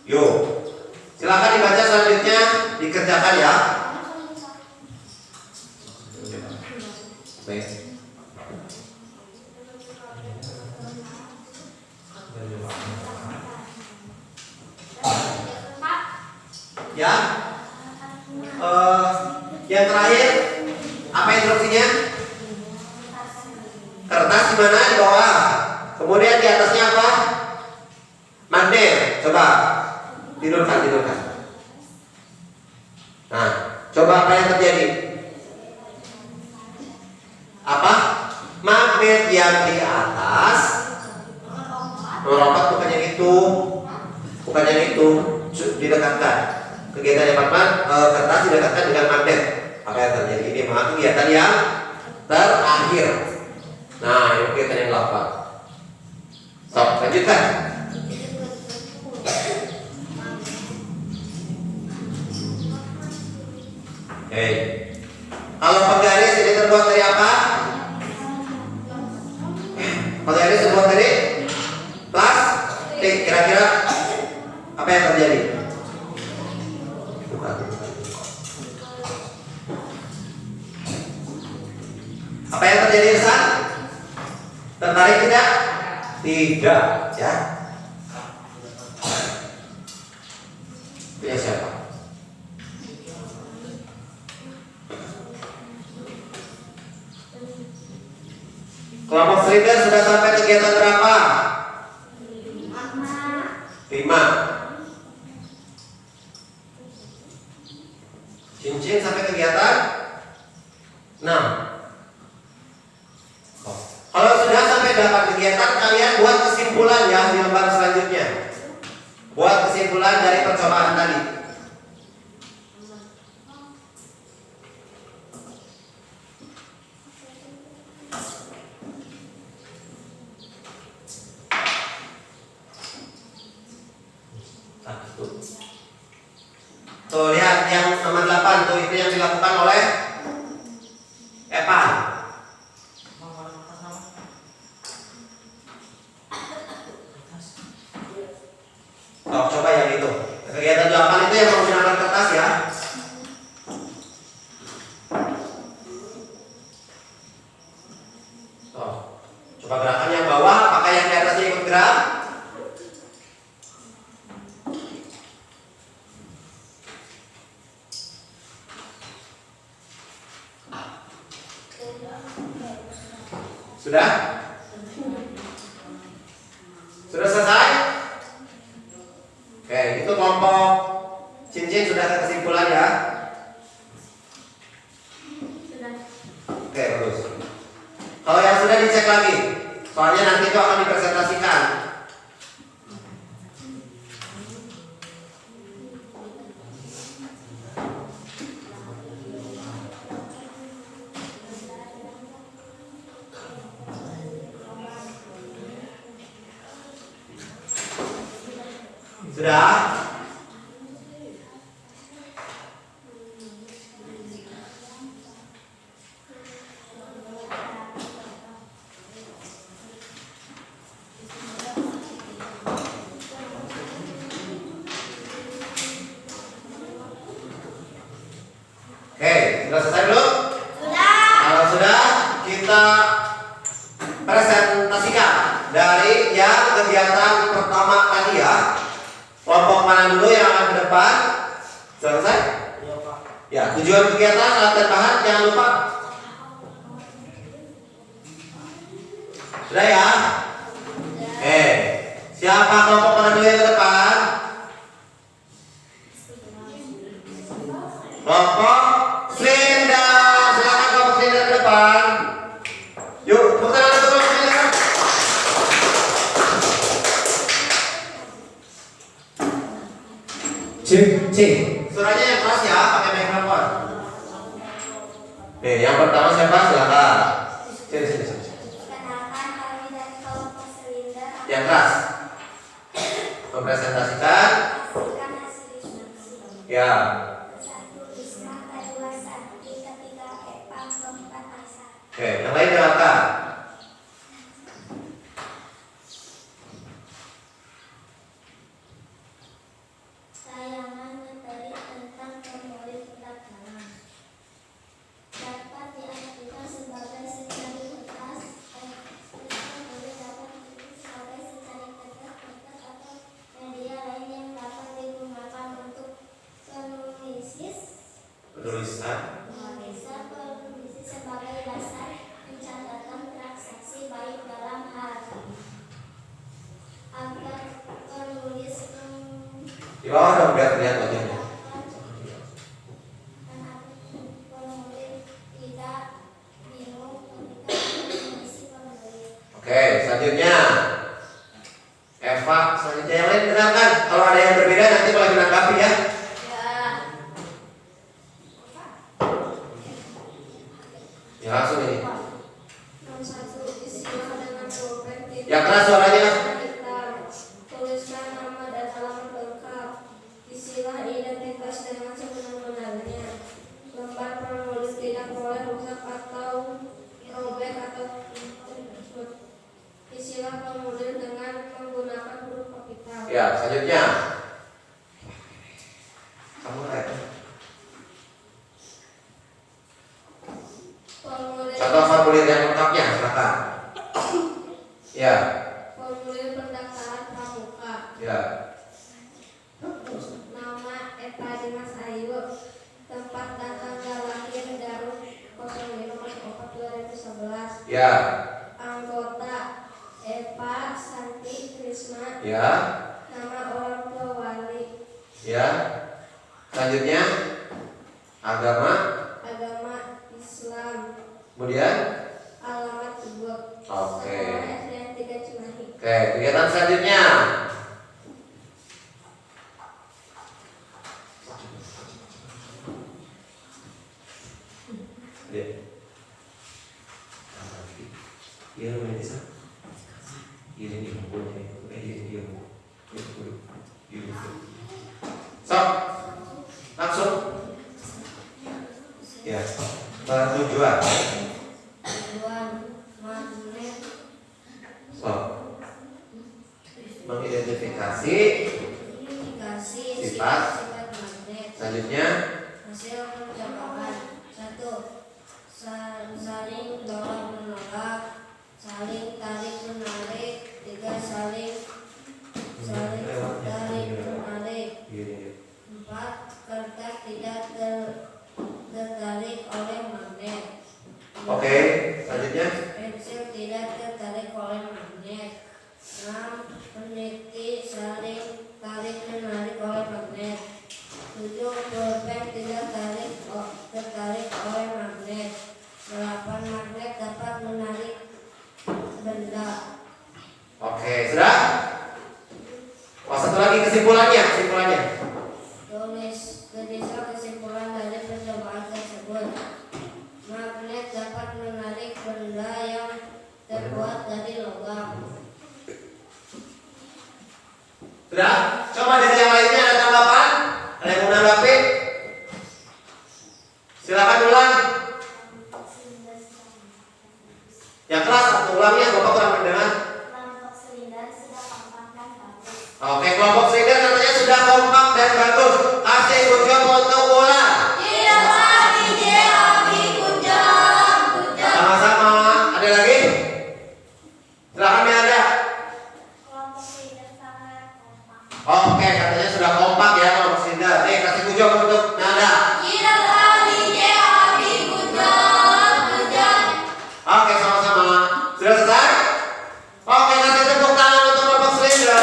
Yuk. Silakan dibaca selanjutnya, dikerjakan ya. Baik. Pak. Ya. Yang terakhir apa instruksinya? Kertas di mana? Di bawah. Kemudian di atasnya apa? Magnet. Coba tidurkan. Nah, coba apa yang terjadi? Apa? Magnet yang di atas nomor 4 bukan yang itu, didekatkan. Kegiatan yang pertama, kertas didekatkan dengan magnet. Apa yang terjadi? Ini memang kegiatan yang terakhir. Nah, ini kegiatan yang 8. Stop, lanjutkan. Oke. Kalau penggaris ini terbuat dari apa? Penggaris terbuat dari plastik. Kira-kira apa yang terjadi? Apa yang terjadi Irsan? Tertarik tidak? Tidak, ya. Punya siapa? Kelompok silinder sudah sampai kegiatan berapa? 5. Cincin sampai kegiatan 6. Kalau sudah sampai 8 kegiatan, kalian buat kesimpulan ya di lembar selanjutnya. Buat kesimpulan dari percobaan tadi. Tuh lihat yang nomor 8 tuh, itu yang dilakukan oleh Evan. Oh, coba yang itu. Kegiatan 8 itu yang menggunakan kertas ya. Oh, coba gerakan yang bawah, apakah yang di atasnya ikut gerak? Sudah? Sudah selesai? Oke, itu kelompok cincin sudah ada kesimpulan ya? Sudah. Oke, bagus. Kalau yang sudah dicek lagi, soalnya nanti itu akan dipresentasikan. Sudah? Oke, sudah selesai belum? Sudah. Kalau sudah, kita presentasikan dari yang kegiatan pertama tadi ya. Kelompok mana dulu yang akan ke depan? Selesai? Iya Pak. Ya, tujuan kegiatan alat dan bahan jangan lupa. Sudah ya? Siapa kelompok mana dulu yang ke depan? Kelompok Slender. Silakan kelompok Slender ke depan. Yuk, tepuk tangan untuk kelompok Slender. Cik. Suaranya yang keras ya, pakai mikrofon. Nih, yang pertama siapa? Silakan. Sini. Kenalkan kami dari kelompok Selinder Yang keras. Mempresentasikan. hasilkan hasil instruksi. Ya. 1 Risma, 2 Santi, 3 Epa, 4 Aisyah. Oke, yang lain silakan. Tayangan materi tentang formulir pendaftaran dapat diartikan sebagai secari kertas, formulir dapat diartikan sebagai secari kertas atau media lain yang dapat digunakan untuk penulisan sebagai dasar pencatatan transaksi baik dalam hari agar penulis Di bawah dong biar terlihat wajahnya. Oke, selanjutnya Eva, selanjutnya yang lain dengarkan. Kalau ada yang berbeda nanti boleh menanggapi ya. Ya langsung ini. Yang keras suaranya. Tuliskan nama dan alamat lengkap. Isilah identitas dengan sebenar-benarnya. Lembar penulis tidak boleh rusak atau robek atau putus. Isilah formulir dengan menggunakan huruf kapital. Ya, selanjutnya. Kamu lihat. Contoh formulir yang lengkapnya, silakan. Ya. Formulir pendaftaran pramuka. Ya. Nama Eva Dimas Ayu. Tempat dan tanggal lahir Garut 05/04/2011. Ya. Anggota Eva Santi Trisma. Ya. Nama orang tua Wali. Ya. Selanjutnya agama. Ya. Iya, bisa. Iring ibu boleh. Iring ibu. Ibu. So, langsung. Ya. Tujuan. Tujuan magnet So, mengidentifikasi sifat magnet. selanjutnya. Hasil percobaan. 1. Saling tolak menolak, saling tarik menarik. 3. Saling tarik menarik. 4. Kertas tidak tertarik oleh magnet. Oke, selanjutnya. Pensil tidak tertarik oleh magnet. 6. Peniti saling tarik menarik oleh magnet. 7. Pulpen tidak tertarik oleh magnet. 8. Magnet dapat menarik benda. Oke, sudah? Oh, satu lagi kesimpulannya. Tulislah kesimpulan dari percobaan tersebut. Magnet dapat menarik benda yang terbuat dari logam. Sudah? Coba dari yang lainnya ada tanggapan? Ada yang mau menanggapi? Silakan ulang. Yang kelas satu ulangnya, Bapak kurang mendengar. Kelompok silinder sudah kompak dan bagus. Oke, kelompok silinder katanya sudah kompak dan bagus. Kasih kunjung untuk ulang. Sama-sama. Ada lagi? Silakan yang ada. Kelompok silinder sangat kompak. Oke, katanya sudah kompak ya kelompok silinder. Nih, kasih kunjung untuk Nada. Oke, sama-sama. Sudah selesai? Oke, kasih tepuk tangan untuk kelompok silinder.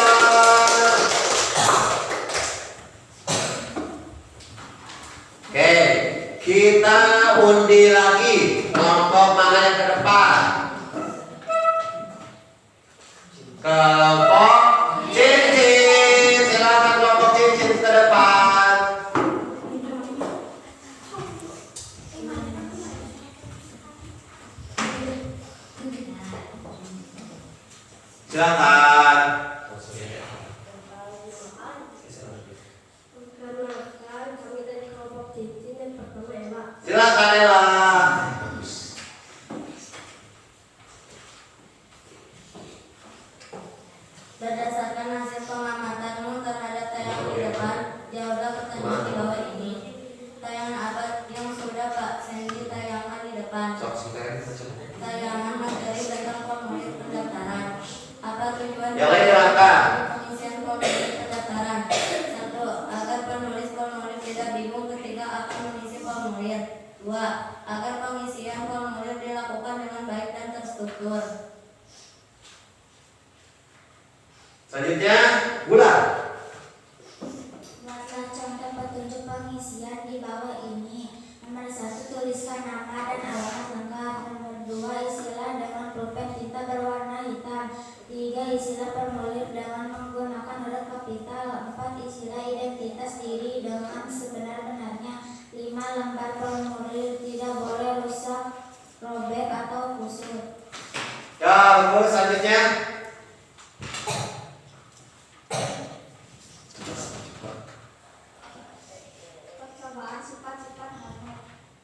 Oke, kita undi lagi kelompok mana yang ke depan. Kelompok cincin. Silakan kelompok cincin ke depan. Silakan. Kami dari kelompok cincin yang pertama Ella. Silakan Ella. Berdasarkan hasil pengamatanmu terhadap tayangan di depan, jawablah pertanyaan di bawah ini. Tayangan apa yang sudah Pak Sandy tayangan di depan? Tayangan materi tentang formulir pendaftaran. Apa tujuan Yang lain silakan. pengisian formulir pendaftaran? 1. Agar penulis formulir tidak bingung ketika akan mengisi formulir. 2. Agar pengisian formulir dilakukan dengan baik dan terstruktur. Selanjutnya, Bulan. Buatlah contoh petunjuk pengisian di bawah ini. Nomor 1, tuliskan nama dan alamat lengkap. Nomor 2, isilah dengan pulpen tinta berwarna hitam. 3, isilah formulir dengan menggunakan huruf kapital. 4, isilah identitas diri dengan sebenar-benarnya. 5, lembar formulir tidak boleh rusak, robek atau kusut. Ya, bagus. Selanjutnya. Percobaan sifat-sifat magnet.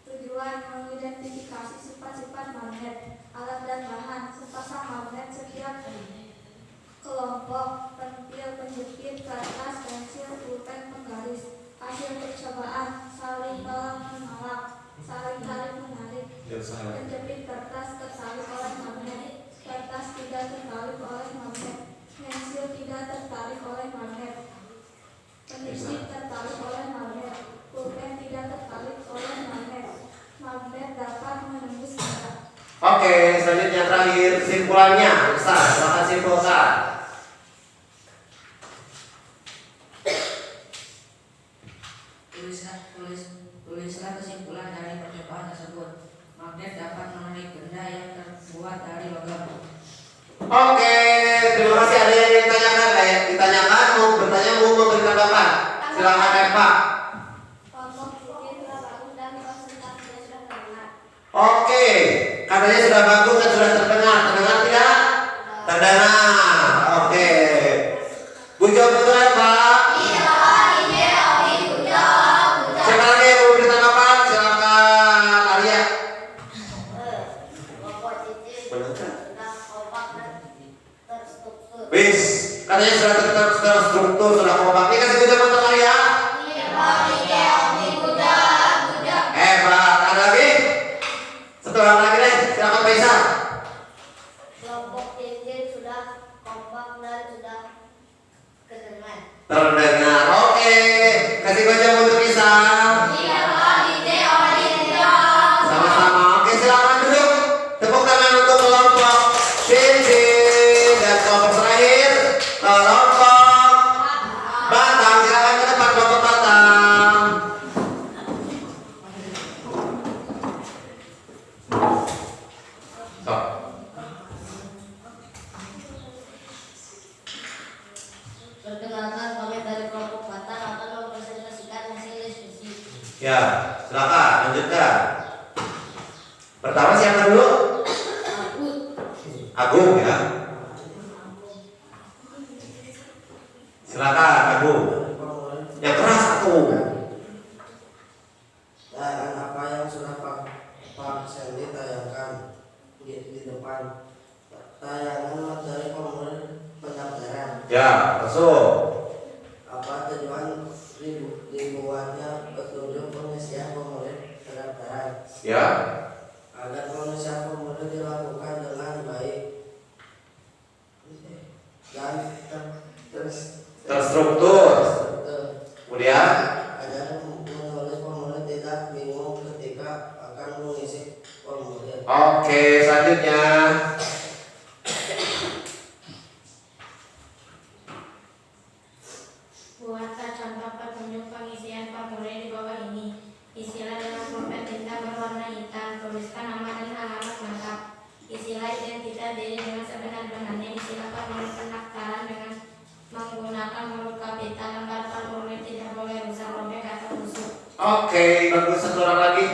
Tujuan mengidentifikasi sifat-sifat magnet, alat dan bahan, sepasang magnet setiap kelompok, pentil, penjepit, kertas, pensil, pulpen, penggaris. Hasil percobaan: saling tolak menolak, saling tarik menarik. Penjepit kertas tertarik oleh magnet, kertas tidak tertarik oleh magnet, pensil tidak tertarik oleh magnet, penjepit tertarik oleh magnet, pulpen tidak tertarik oleh magnet. Magnet dapat menembus benda. Oke, selanjutnya terakhir kesimpulannya. Ustaz, silakan simpulkan. Tulislah kesimpulan dari percobaan tersebut. Magnet dapat menarik benda yang terbuat dari logam. Oke, terima kasih. Ada yang ditanyakan? Ditanyakan, mau bertanya, mau memberi tanggapan? Silakan Eva. Kelompok cincin telah bagus dan presentasinya sudah terlihat. Oke, katanya sudah bagus dan sudah terdengar. Terdengar tidak? Terdengar. Oke. Puja betul Pak. Siapa lagi yang mau beri tanggapan? Silakan Arya. Wis, katanya sudah terstruktur, sudah kompak. Ini kasih puja untuk Arya. Hebat. Ada lagi? Satu orang lagi deh. Silakan Faisal. Kelompok cincin sudah kompak dan sudah kedengaran. Terdengar. Oke. Kasih puja untuk Isal. Sama-sama. Oke, silakan duduk. Tepuk tangan untuk kelompok cincin dan kelompok terakhir kelompok Batang. Silakan ke depan kelompok Batang. Sok. Perkenalkan kami dari kelompok Batang akan mempresentasikan hasil diskusi. Ya, silakan lanjutkan. Pertama siapa dulu? Agung ya. Silakan Agung. Yang keras Agung. Dan apa yang sudah Pak Sandy tayangkan di depan tayangan materi formulir pendaftaran. Ya, masuk. Apa tujuan dibuatnya petunjuk pengisian formulir pendaftaran? Ya. Agar pengisian formulir dilakukan dengan baik dan Terstruktur. Kemudian agar menulis formulir tidak bingung ketika akan mengisi formulir. oke, selanjutnya. Buatkan contoh petunjuk pengisian formulir di bawah ini. Isilah dengan pulpen tinta berwarna hitam. Tuliskan nama dan alamat lengkap. Isilah identitas diri dengan sebenar-benarnya. Isilah formulir pendaftaran dengan menggunakan huruf kapital. Lembar formulir tidak boleh rusak, robek atau busuk. Oke, bagus. Satu orang lagi.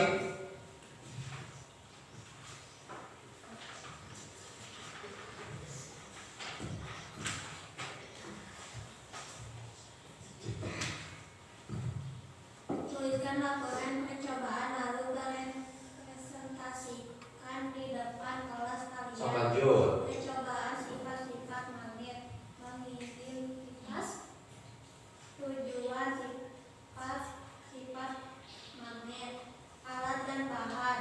Tuliskan laporan percobaan lalu presentasikan di depan kelas kalian. Sok lanjut. Percobaan sifat-sifat magnet, mengidentitas tujuan sifat-sifat magnet, alat dan bahan,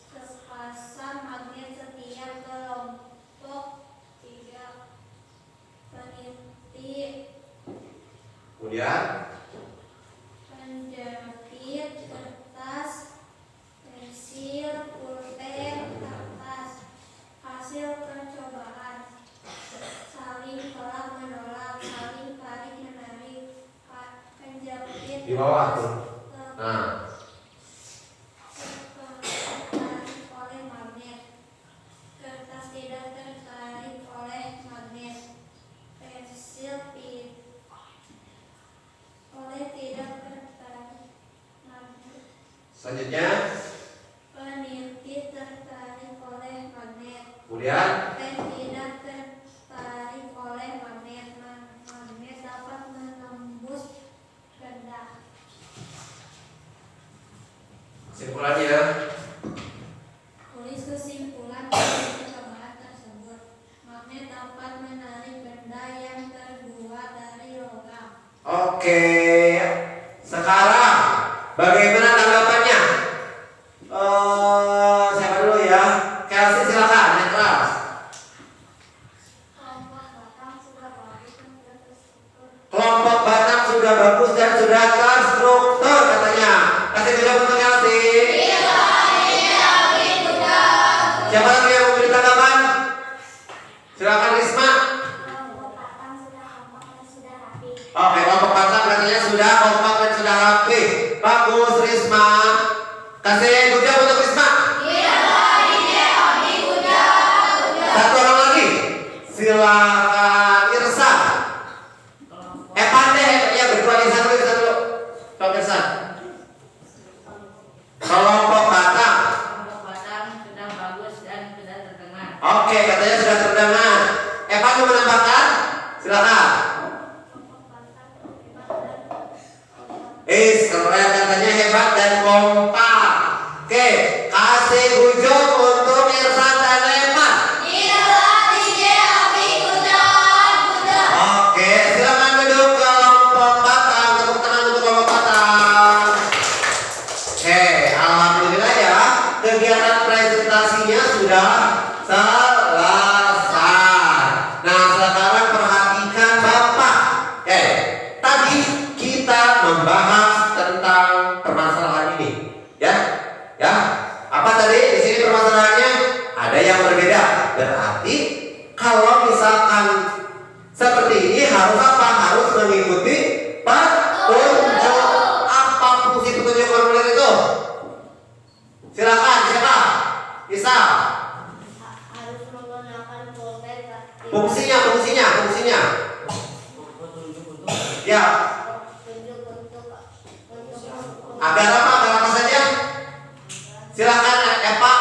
sepasang magnet setiap kelompok, 3 peniti, Kemudian penjepit, kertas, pensil, pulpen, kertas, hasil percobaan, saling tolak menolak, saling tarik menarik, penjepit, di bawah tuh. kertas, Nah, tertarik oleh magnet, kertas tidak tertarik oleh magnet, pensil oleh tidak tertarik magnet, selanjutnya. peniti tertarik oleh magnet, Kemudian pen tidak tertarik oleh magnet, magnet dapat menembus benda. kesimpulannya. Tulis kesimpulan dari percobaan tersebut. Magnet dapat menarik benda yang terbuat dari logam. Oke. Sekarang bagaimana tanggapannya? Siapa dulu ya? Kelsey silakan naik kelas. Kelompok Batang sudah bagus dan Kelompok Batang sudah bagus dan terstruktur. sudah terstruktur katanya. Kasih jawab untuk Kelsey. Siapa lagi yang memberi tanggapan? Silakan Risma. Kelompok Batang sudah kompak dan sudah rapi. Oke, kelompok Batang katanya sudah kompak dan sudah rapi. Bagus Risma. Kasih puja untuk Risma. Satu orang lagi. Silakan Irsan. Pandai ya berdua Irsan dulu. Pak Irsan. Kelompok Batang Keren katanya hebat dan kompak. Oke, kasih ujung untuk Irsan dan Leman. Oke, silakan duduk kelompok batang. Tepuk tangan untuk kelompok batang. Oke, alhamdulillah ya, kegiatan presentasinya sudah selesai. Nah, sekarang perhatikan Bapak. Oke, tadi kita membahas tentang permasalahan ini, ya. Ya, apa tadi di sini permasalahannya? Ada yang berbeda. Berarti kalau misalkan seperti ini harus apa? Harus mengikuti petunjuk. Apa fungsi petunjuk formulir itu? Silakan, siapa? Bisa. Harus menggunakan pulpen. Fungsinya. Ya, agar apa saja? Silakan Eva.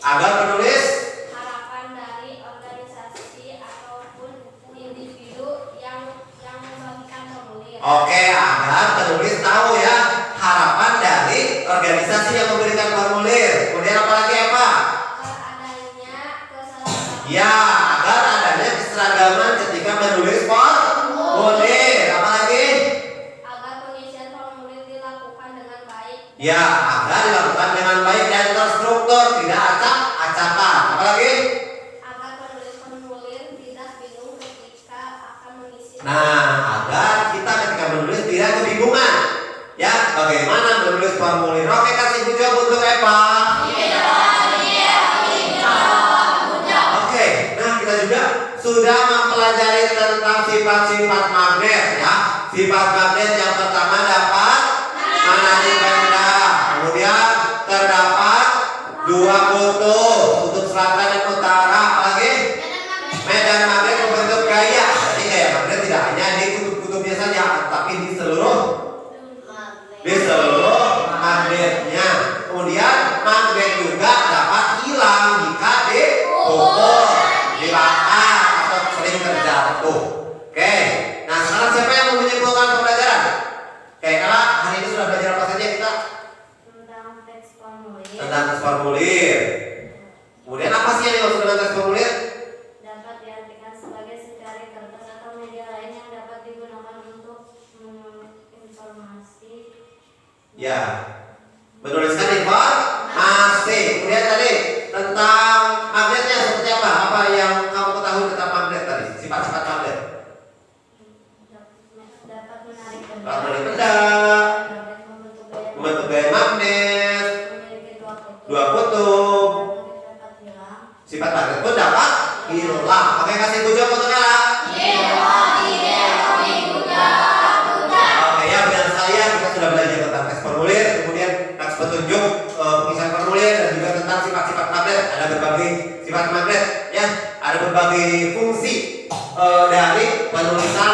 Agar penulis. harapan dari organisasi ataupun individu yang membagikan formulir. Oke, agar penulis tahu ya harapan dari organisasi yang memberikan formulir. Kemudian apa lagi Eva? Adanya keseragaman. Ya, agar adanya keseragaman ketika menulis formulir. Apa lagi? Agar pengisian formulir dilakukan dengan baik. Ya, agar dilakukan dengan baik dan terstruktur, tidak acak-acakan. Apa lagi? Agar penulis formulir tidak bingung ketika akan mengisi. Nah, agar kita ketika menulis tidak kebingungan. Ya, bagaimana menulis formulir? Oke, kasih ujung untuk Eva. Oke, nah kita juga sudah mempelajari tentang sifat-sifat magnet ya. Sifat magnet yang pertama dapat menarik benda. Kemudian terdapat dua kutub selatan dan utara. Apalagi? Medan magnet membentuk gaya. Jadi gaya magnet tidak hanya di kutub-kutubnya saja, tapi di seluruh magnetnya. Kemudian magnet juga dapat hilang jika dipukul, dibakar atau sering terjatuh. Oke, nah sekarang siapa yang mau menyimpulkan pembelajaran? Oke, kalau hari ini sudah belajar apa saja kita? Tentang teks formulir. Tentang teks formulir. Kemudian apa sih yang dimaksud dengan teks formulir? Dapat diartikan sebagai secari kertas atau media lain yang dapat digunakan untuk informasi. Ya, menuliskan informasi. Kemudian tadi tentang magnetnya seperti apa? Apa yang kamu ketahui tentang magnet tadi? Sifat-sifat magnet. Dapat menarik benda. Dapat menarik benda. Membentuk gaya magnet. Memiliki Dua kutub. dapat hilang. Sifat magnet pun dapat hilang. Oke, kasih ujung untuk Ella. Oke ya, benar saya kita sudah belajar tentang teks formulir, kemudian teks petunjuk pengisian formulir dan juga tentang sifat-sifat magnet. Ada berbagai sifat magnet ya, ada berbagai fungsi dari penulisan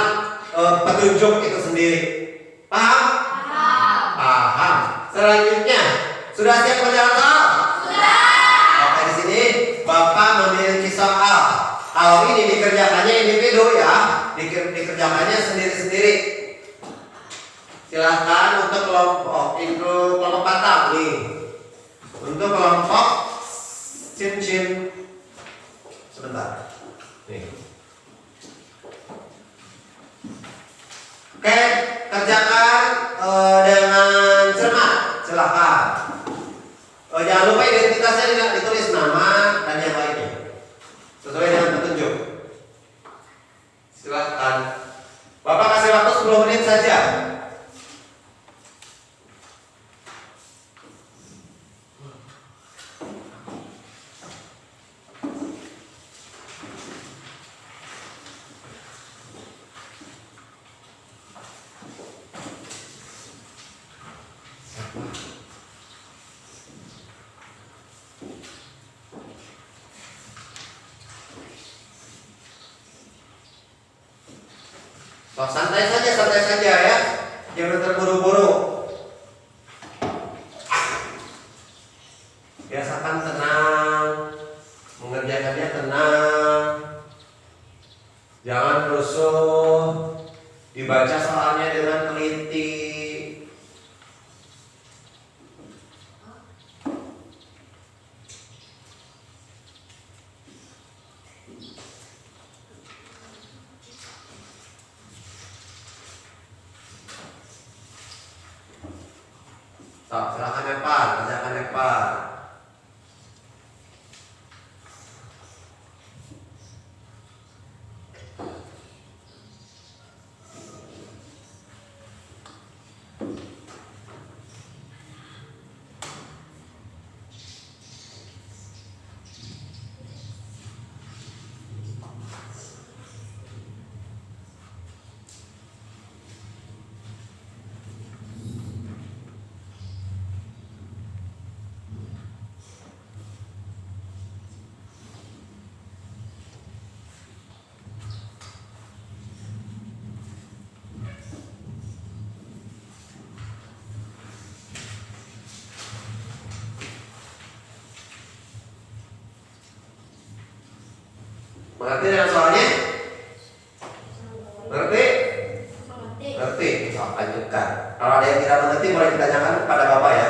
petunjuk itu sendiri. Paham? Paham. Selanjutnya, sudah siap kerjaan soal? Oke, di sini Bapak memiliki soal. Kalau ini dikerjakannya individu ya, dikerjakannya sendiri-sendiri. Silahkan untuk kelompok batang nih. Untuk kelompok cincin sebentar. Nih. Oke, kerjakan dengan cermat. Silahkan. Jangan lupa identitasnya tidak ditulis nama dan yang lainnya sesuai dengan petunjuk. Silahkan. Bapak kasih waktu 10 menit saja. Santai saja ya. Jangan terburu-buru. Biasakan tenang, mengerjakannya tenang. Jangan rusuh. Dibaca soalnya dengan teliti. So, silakan lempar, kerjakan lempar. Mengerti dengan soalnya? Mengerti? Mengerti. Mengerti? So, lanjutkan. Kalau ada yang tidak mengerti boleh ditanyakan kepada Bapak ya.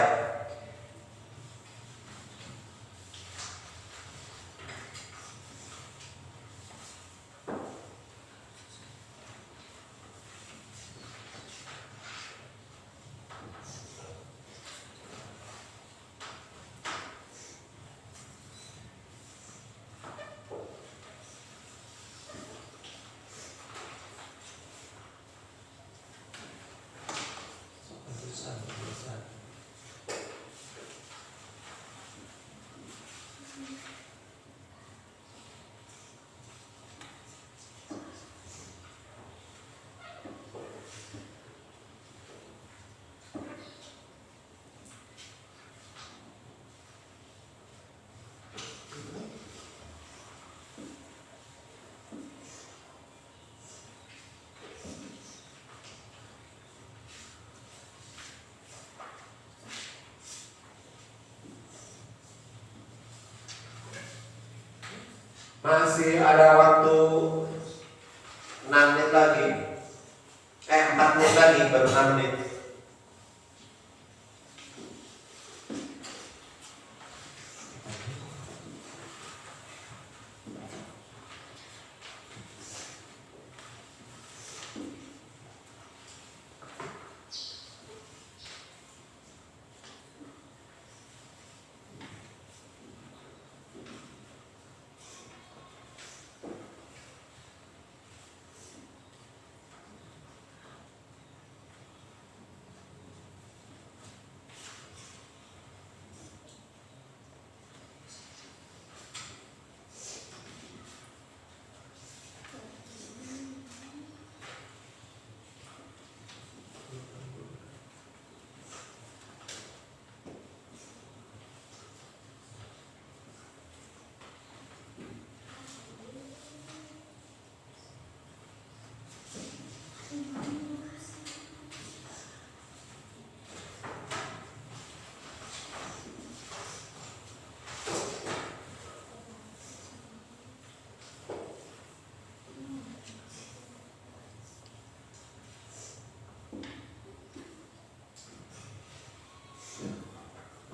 Masih ada waktu 6 menit lagi. 4 menit lagi, baru 6 menit.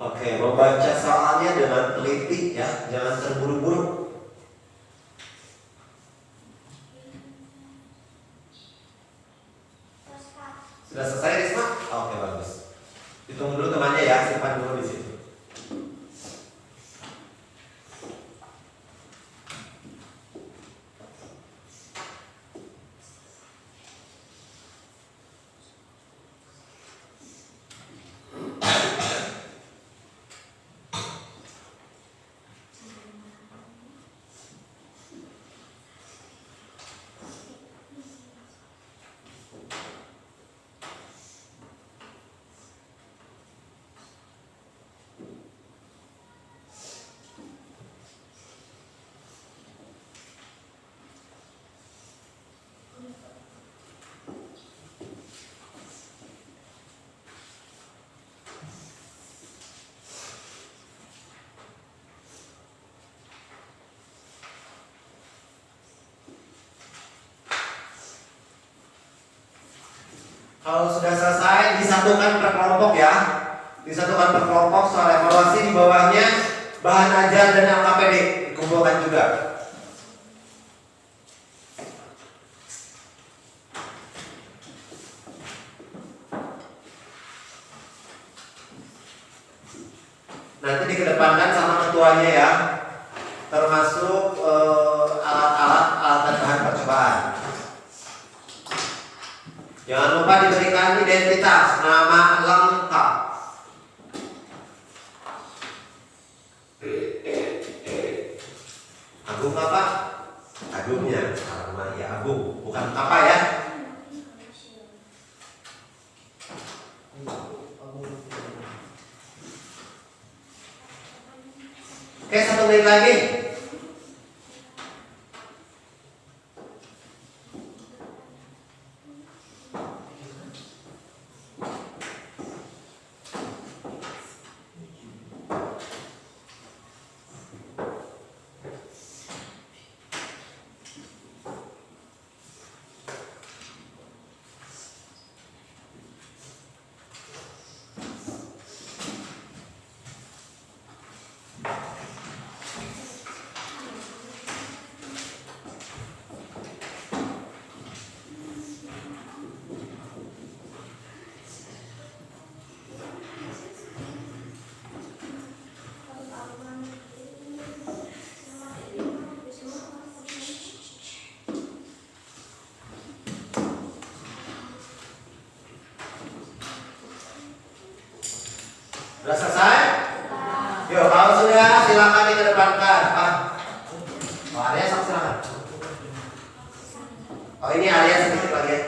Oke, membaca soalnya dengan teliti ya, jangan terburu-buru. Sudah selesai Risma? Oke, bagus. Ditunggu dulu temannya ya, simpan dulu di situ. Kalau sudah selesai, disatukan per kelompok ya. Disatukan per kelompok, soal evaluasi di bawahnya bahan ajar dan LKPD dikumpulkan juga. Nanti dikedepankan sama ketuanya ya, termasuk alat-alat dan bahan percobaan. Jangan lupa diberikan identitas, nama lengkap. Agung apa? Agungnya, sama ya Agung, bukan apa ya? Oke, 1 menit lagi. Sudah selesai? Yuk, kalau sudah silakan dikedepankan. Arya silakan. Oh, ini Arya sedikit lagi ya.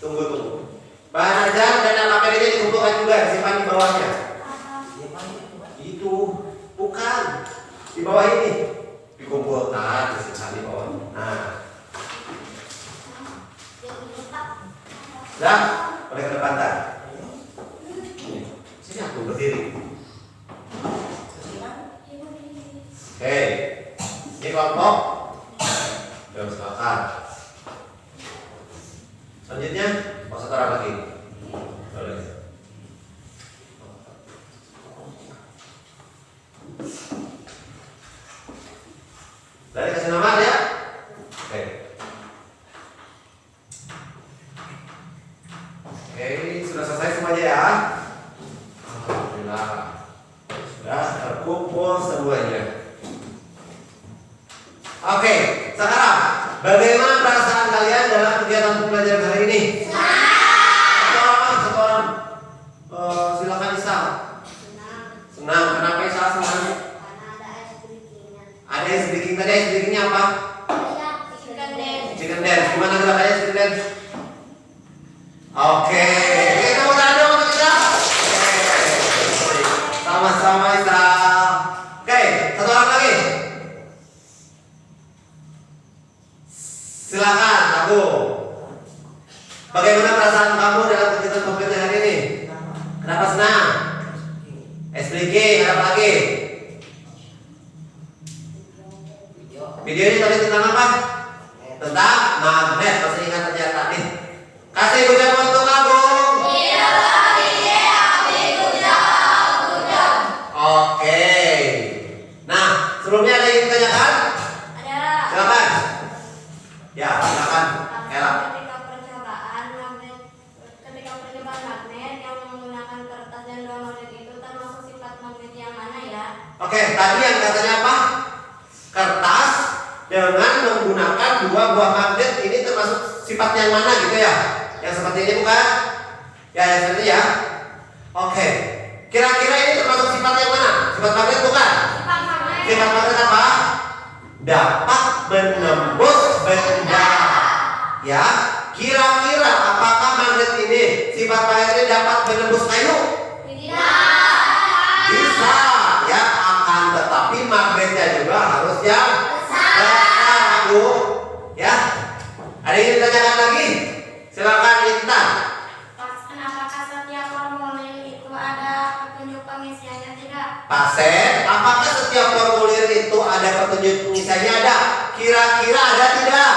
Tunggu. Bahan ajar dan APD-nya dikumpulkan juga, disimpan di bawahnya. Itu bukan di bawah ini. Dikumpulkan, disimpan di bawah. Nah. Sudah, boleh kedepankan. Sini aku berdiri. Oke, ini kelompok. Silakan. Selanjutnya, mau satu orang lagi. Boleh. Dari kasih nama ya. Oke. Oke, sudah selesai semuanya ya. Alhamdulillah. Sudah terkumpul semuanya. Oke, sekarang bagaimana perasaan kalian dalam kegiatan pembelajaran hari ini? Satu orang. Silakan Isal. Senang. Kenapa Isal senang? Ada yang speaking tadi. Speakingnya apa? Chicken dance. Gimana gerakannya chicken dance? Oke. Kita mau tanya dong kita. Sama-sama Isal. Oke, satu orang lagi. Silakan, aku. Bagaimana perasaan kamu dalam kegiatan pembelajaran hari ini? Kenapa senang? SPG, apa lagi? Video ini tadi tentang apa? Tentang magnet. Masih ingat ternyata nih. Kasih ucapan untuk Agung. Oke. Nah, sebelumnya ada yang ditanyakan? Silakan. Ya, silakan. Ella. Ketika percobaan magnet yang menggunakan kertas dan 2 magnet itu termasuk sifat magnet yang mana ya? Oke, tadi yang katanya apa? Kertas dengan menggunakan 2 buah magnet ini termasuk sifat yang mana gitu ya? Yang seperti ini bukan? Ya, yang seperti ini ya. Oke. Kira-kira ini termasuk sifat yang mana? Sifat magnet bukan? Sifat magnet apa? Dapat menembus benda. Ya, kira-kira apakah magnet ini, sifat magnet ini dapat menembus kayu? Bisa, ya, akan tetapi magnetnya juga harus yang besar, Bu. Ya. Ada yang ditanyakan lagi? Silakan Intan. Apakah setiap formulir itu ada petunjuk pengisiannya tidak? Pasien, apakah setiap formulir itu ada petunjuk pengisiannya? Ada. Kira-kira ada tidak?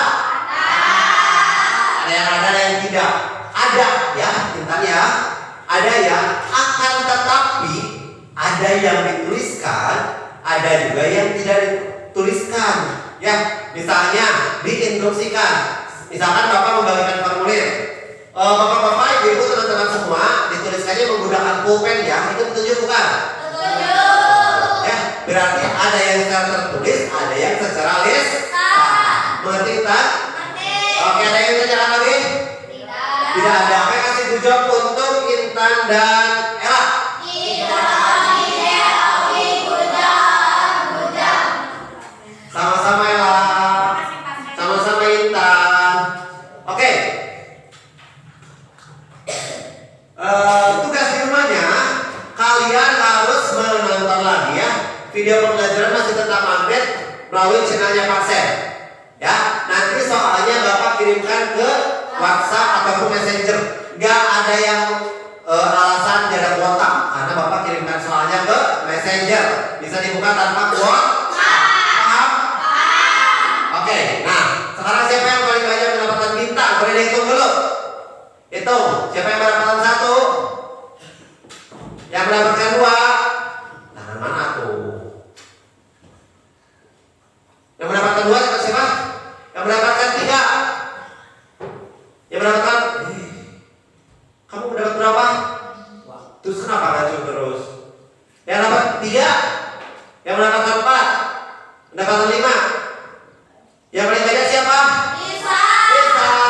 Ada yang ada yang tidak. Ada ya, Intan ya. Ada ya. Akan tetapi ada yang dituliskan, ada juga yang tidak dituliskan. Ya, misalnya diinstruksikan. Misalkan Bapak membagikan formulir. Bapak-bapak, ibu-ibu, teman-teman semua dituliskannya menggunakan pulpen ya. Itu petunjuk bukan? Ada yang secara tertulis, ada yang secara lisan. Mengerti Intan? Oke, ada yang tanyakan lagi? Tidak ada. Oke, kasih bujok untuk Intan dan Ella. Sama-sama Ella. Sama-sama Intan. Oke. Tugas di rumahnya kalian harus menonton lagi ya. Video pembelajaran masih tentang magnet melalui channelnya Pak Sen. Ya, nanti soalnya Bapak kirimkan ke WhatsApp ataupun Messenger. Gak ada yang alasan gak ada kuota karena Bapak kirimkan soalnya ke Messenger. Bisa dibuka tanpa kuota. Paham? Oke, nah sekarang siapa yang paling banyak mendapatkan bintang? Boleh dihitung dulu. Hitung, siapa yang mendapatkan 1? Yang mendapatkan 2? Tangan mana tuh? Yang mendapatkan 2 siapa? Yang mendapatkan 3? Yang mendapatkan kamu mendapat berapa? Terus kenapa racun terus? Yang dapat 3? Yang mendapatkan 4? Mendapatkan 5? Yang paling banyak siapa? Bisa,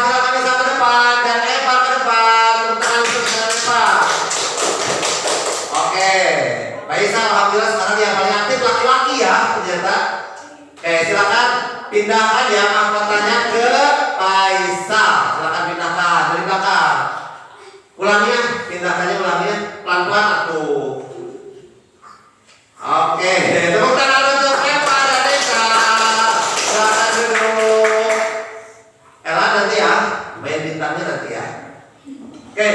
silakan Bisa ke depan dan Eva ke depan. Tepuk tangan untuk ke depan. Oke, Baisa alhamdulillah sekarang yang paling aktif laki-laki ya ternyata. Oke, silakan pindahkan ya mahkotanya ke Baisa. Silakan pindahkan dari belakang. Ulangnya, pindahkannya ulangnya pelan-pelan atuh. Oke, tepuk tangan untuk Eva dan Desa. Silakan duduk. Ella nanti ya, main bintangnya nanti ya. Oke.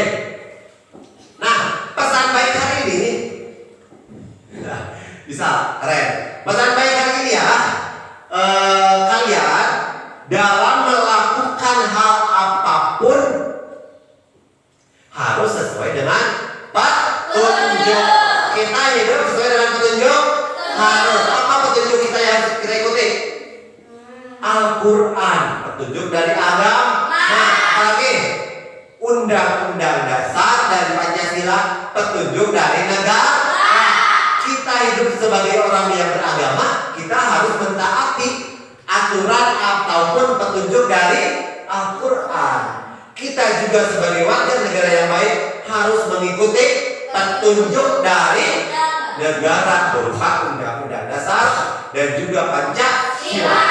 Nah, pesan baik hari ini. Nah, bisa, keren. Pesan baik hari ini ya. Kalian dalam melakukan hal apapun harus sesuai dengan petunjuk. Kita hidup sesuai dengan petunjuk. Harus. Apa petunjuk kita yang harus kita ikuti? Al-Quran, petunjuk dari agama. Nah, apalagi Undang-Undang Dasar dari Pancasila, petunjuk dari negara. Kita hidup sebagai orang yang beragama, kita harus mentaati aturan ataupun petunjuk dari Al-Quran. Kita juga sebagai warga negara yang baik harus mengikuti petunjuk dari negara berupa Undang-Undang Dasar dan juga Pancasila.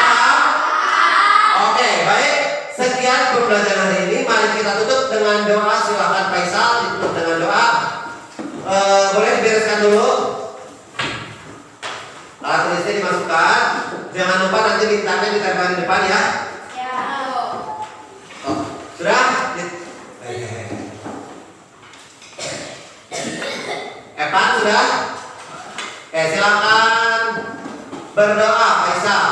Oke, baik. Sekian pembelajaran hari ini. Mari kita tutup dengan doa. Silakan Faisal ditutup dengan doa. Boleh dibereskan dulu. Alat tulisnya dimasukkan. Jangan lupa nanti bintangnya ditempel di depan ya. Oh, sudah? Evan sudah? Silakan berdoa Faisal.